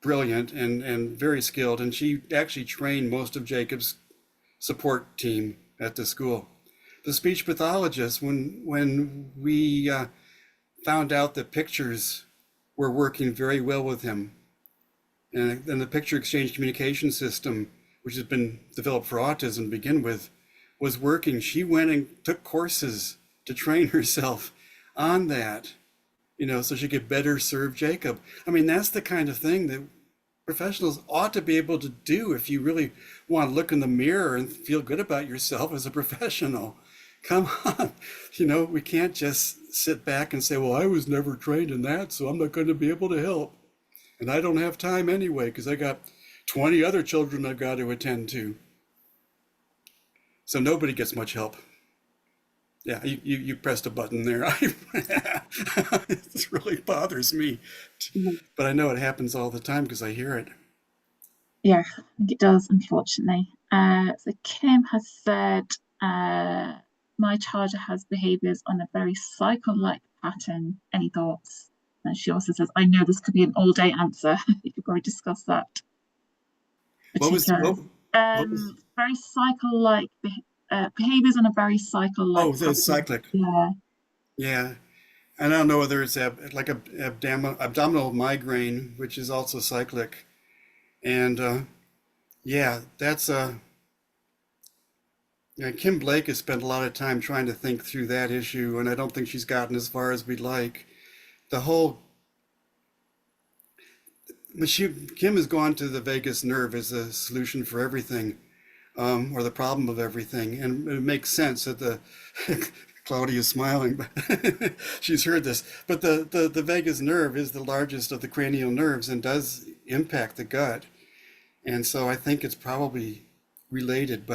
S4: brilliant and very skilled, and she actually trained most of Jacob's support team at the school. The speech pathologist, when we found out that pictures were working very well with him, and the picture exchange communication system, which has been developed for autism to begin with, was working, she went and took courses to train herself on that, so she could better serve Jacob. I mean, that's the kind of thing that professionals ought to be able to do if you really want to look in the mirror and feel good about yourself as a professional. Come on, we can't just sit back and say, well, I was never trained in that, so I'm not going to be able to help. And I don't have time anyway, because I got 20 other children I've got to attend to. So nobody gets much help. Yeah, you pressed a button there. This really bothers me. But I know it happens all the time because I hear it.
S3: Yeah, I think it does, unfortunately. So Kim has said, my charger has behaviors on a very cycle-like pattern. Any thoughts? And she also says, I know this could be an all-day answer. You could probably discuss that.
S4: What was
S3: Very cycle-like behaviors on a very cycle-like
S4: so it's cyclic.
S3: Yeah.
S4: Yeah. And I don't know whether it's like a abdominal migraine, which is also cyclic. And yeah, that's Kim Blake has spent a lot of time trying to think through that issue, and I don't think she's gotten as far as we'd like. Kim has gone to the vagus nerve as a solution for everything, or the problem of everything, and it makes sense that the Claudia's smiling, but she's heard this. But the vagus nerve is the largest of the cranial nerves and does impact the gut, and so I think it's probably related.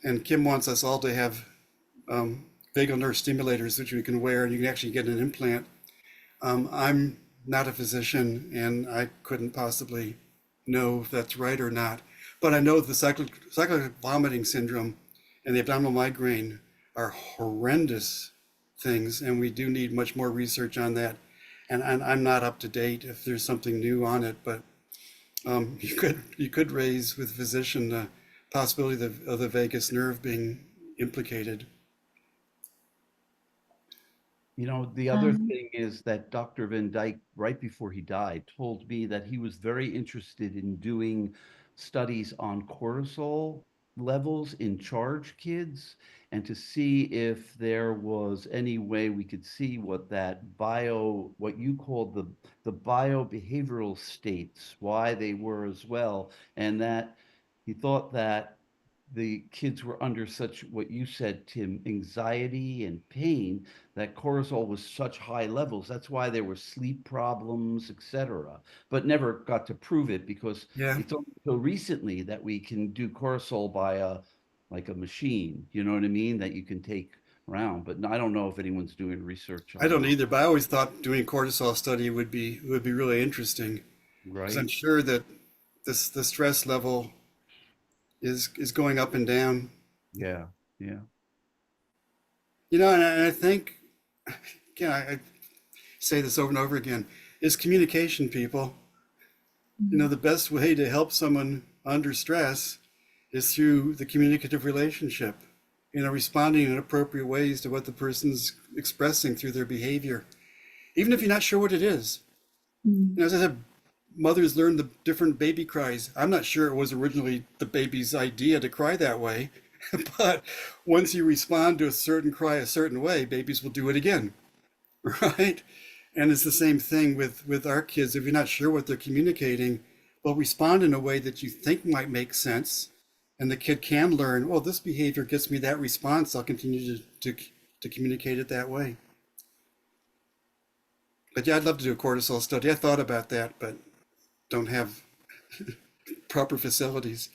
S4: And Kim wants us all to have vagal nerve stimulators, which we can wear, and you can actually get an implant. I'm not a physician, and I couldn't possibly know if that's right or not. But I know the cyclic vomiting syndrome and the abdominal migraine are horrendous things, and we do need much more research on that. And I'm not up to date if there's something new on it, but you could raise with physician the possibility of the vagus nerve being implicated.
S2: The other thing is that Dr. Van Dyke, right before he died, told me that he was very interested in doing studies on cortisol levels in charge kids and to see if there was any way we could see what what you called the biobehavioral states, why they were as well. And that he thought that the kids were under such, what you said, Tim, anxiety and pain, that cortisol was such high levels. That's why there were sleep problems, etc. But never got to prove it because it's only until recently that we can do cortisol by a machine, you know what I mean, that you can take around. But I don't know if anyone's doing research on
S4: I don't
S2: that.
S4: either, but I always thought doing a cortisol study would be really interesting. Because I'm
S2: Right.
S4: sure that the stress level is going up and down.
S2: Yeah. Yeah.
S4: You know, and I think, again, I say this over and over again, is communication, people. You know, the best way to help someone under stress is through the communicative relationship, you know, responding in appropriate ways to what the person's expressing through their behavior, even if you're not sure what it is.
S3: Mm.
S4: You know, as I said, mothers learn the different baby cries. I'm not sure it was originally the baby's idea to cry that way, but once you respond to a certain cry a certain way, babies will do it again, right? And it's the same thing with our kids. If you're not sure what they're communicating, well, respond in a way that you think might make sense, and the kid can learn, well, this behavior gets me that response. I'll continue to communicate it that way. But yeah, I'd love to do a cortisol study. I thought about that, but don't have proper facilities.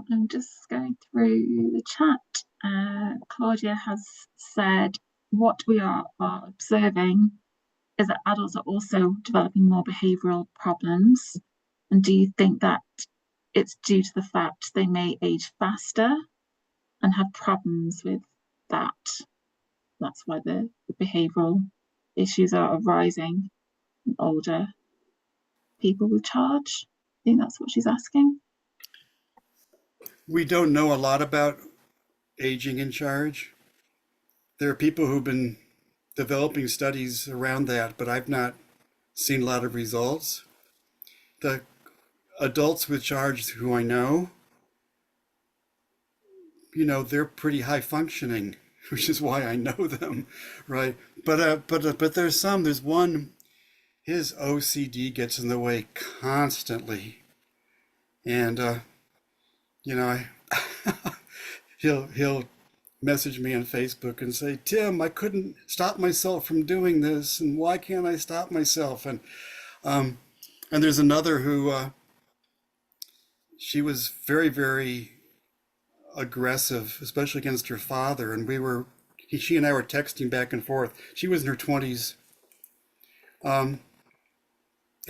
S3: I'm just going through the chat. Claudia has said, what we are observing is that adults are also developing more behavioural problems. And do you think that it's due to the fact they may age faster and have problems with that? That's why the behavioural issues are arising in older people with charge. I think that's what she's asking.
S4: We don't know a lot about aging in charge. There are people who've been developing studies around that, but I've not seen a lot of results. The adults with charge who I know, you know, they're pretty high functioning, which is why I know them, right? But there's one, his OCD gets in the way constantly, and you know, he'll message me on Facebook and say, Tim, I couldn't stop myself from doing this, and why can't I stop myself? And there's another who she was very, very aggressive, especially against her father, and she and I were texting back and forth. She was in her 20s, and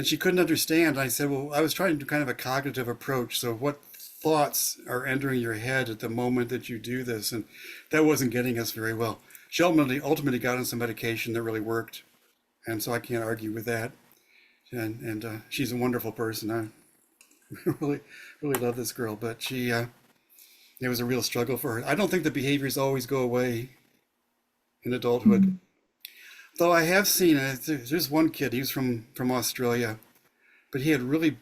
S4: she couldn't understand. I said, well, I was trying to do kind of a cognitive approach. So what thoughts are entering your head at the moment that you do this? And that wasn't getting us very well. She ultimately got on some medication that really worked. And so I can't argue with that. And she's a wonderful person. I really, really love this girl, but it was a real struggle for her. I don't think the behaviors always go away in adulthood. Mm-hmm. Though I have seen, there's one kid, he was from Australia, but he had really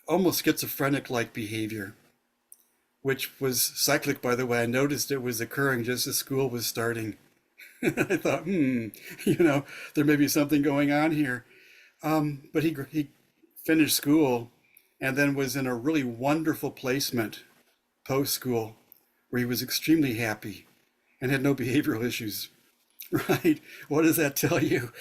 S4: almost schizophrenic-like behavior, which was cyclic, by the way. I noticed it was occurring just as school was starting. I thought, you know, there may be something going on here. But he finished school and then was in a really wonderful placement post-school where he was extremely happy and had no behavioral issues, right? What does that tell you?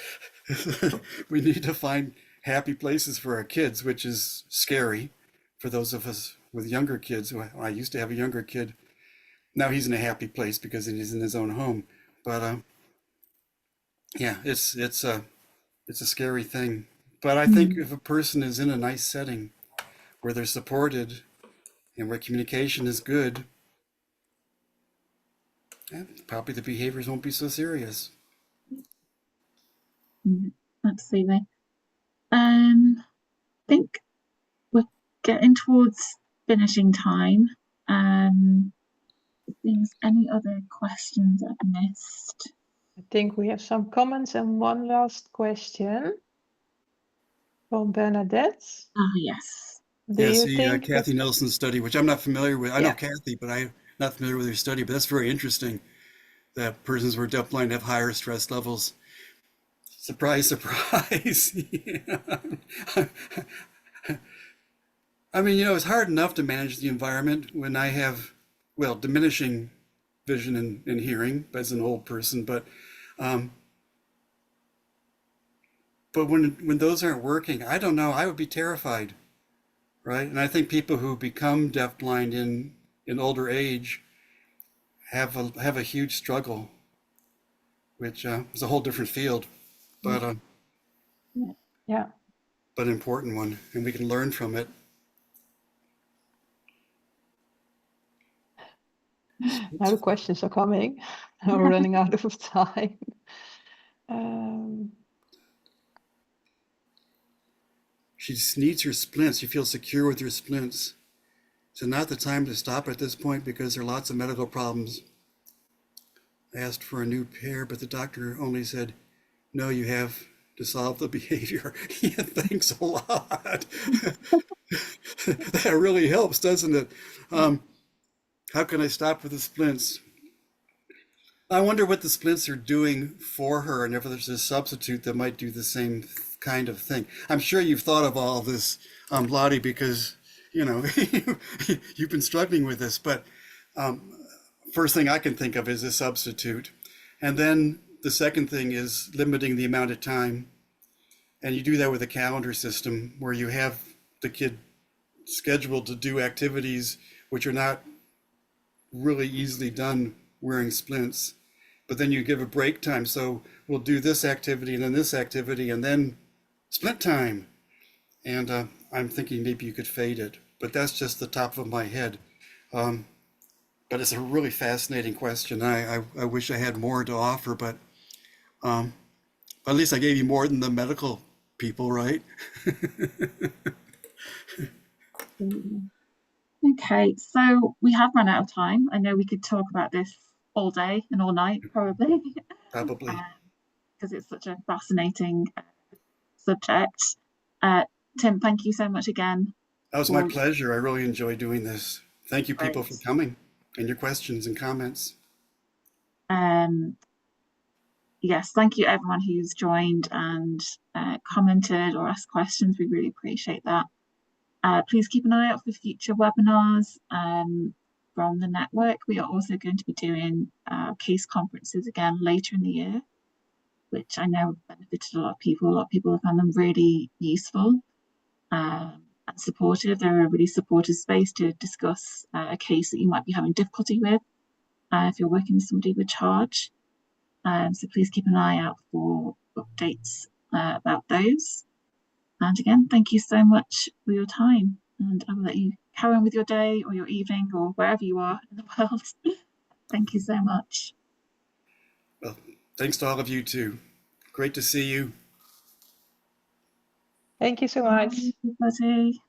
S4: We need to find happy places for our kids, which is scary for those of us with younger kids. I used to have a younger kid. Now he's in a happy place because he's in his own home. But yeah, it's a scary thing. But I think if a person is in a nice setting where they're supported and where communication is good, probably the behaviors won't be so serious.
S3: Absolutely. I think we're getting towards finishing time. If there's any other questions I've missed?
S7: I think we have some comments and one last question from Bernadette.
S3: Ah, yes.
S7: Do you
S4: the
S7: think
S4: Kathy Nelson's study, which I'm not familiar with. I know
S7: Yeah.
S4: Kathy, but I'm not familiar with her study. But that's very interesting that persons who are deafblind have higher stress levels. Surprise, surprise. I mean, you know, it's hard enough to manage the environment when I have, well, diminishing vision and hearing as an old person, but when those aren't working, I don't know, I would be terrified, right? And I think people who become deafblind in older age have a huge struggle, which is a whole different field, but
S7: Yeah.
S4: but an important one, and we can learn from it.
S7: Now the questions are coming. We're running out of time.
S4: She just needs her splints. She feels secure with her splints. So not the time to stop at this point because there are lots of medical problems. I asked for a new pair, but the doctor only said, no, you have to solve the behavior. Yeah, thanks a lot. That really helps, doesn't it? How can I stop with the splints? I wonder what the splints are doing for her and if there's a substitute that might do the same kind of thing. I'm sure you've thought of all this, Lottie, because, you know, you've been struggling with this, but first thing I can think of is a substitute. And then the second thing is limiting the amount of time. And you do that with a calendar system where you have the kid scheduled to do activities which are not really easily done wearing splints. But then you give a break time. So we'll do this activity and then this activity and then splint time. And I'm thinking maybe you could fade it, but that's just the top of my head. But it's a really fascinating question. I wish I had more to offer, but at least I gave you more than the medical people, right?
S3: Okay, so we have run out of time. I know we could talk about this all day and all night, probably.
S4: Probably.
S3: Because it's such a fascinating subject. Tim, thank you so much again.
S4: That was my pleasure. I really enjoy doing this. Thank you, people,
S3: Great.
S4: for coming and your questions and comments.
S3: Yes, thank you everyone who's joined and commented or asked questions. We really appreciate that. Please keep an eye out for future webinars from the network. We are also going to be doing case conferences again later in the year, which I know benefited a lot of people. A lot of people have found them really useful and supportive. They're a really supportive space to discuss a case that you might be having difficulty with if you're working with somebody with charge. So please keep an eye out for updates about those. And again, thank you so much for your time. And I will let you carry on with your day or your evening or wherever you are in the world. Thank you so much.
S4: Well, thanks to all of you too. Great to see you.
S7: Thank you so much.
S3: Bye, everybody.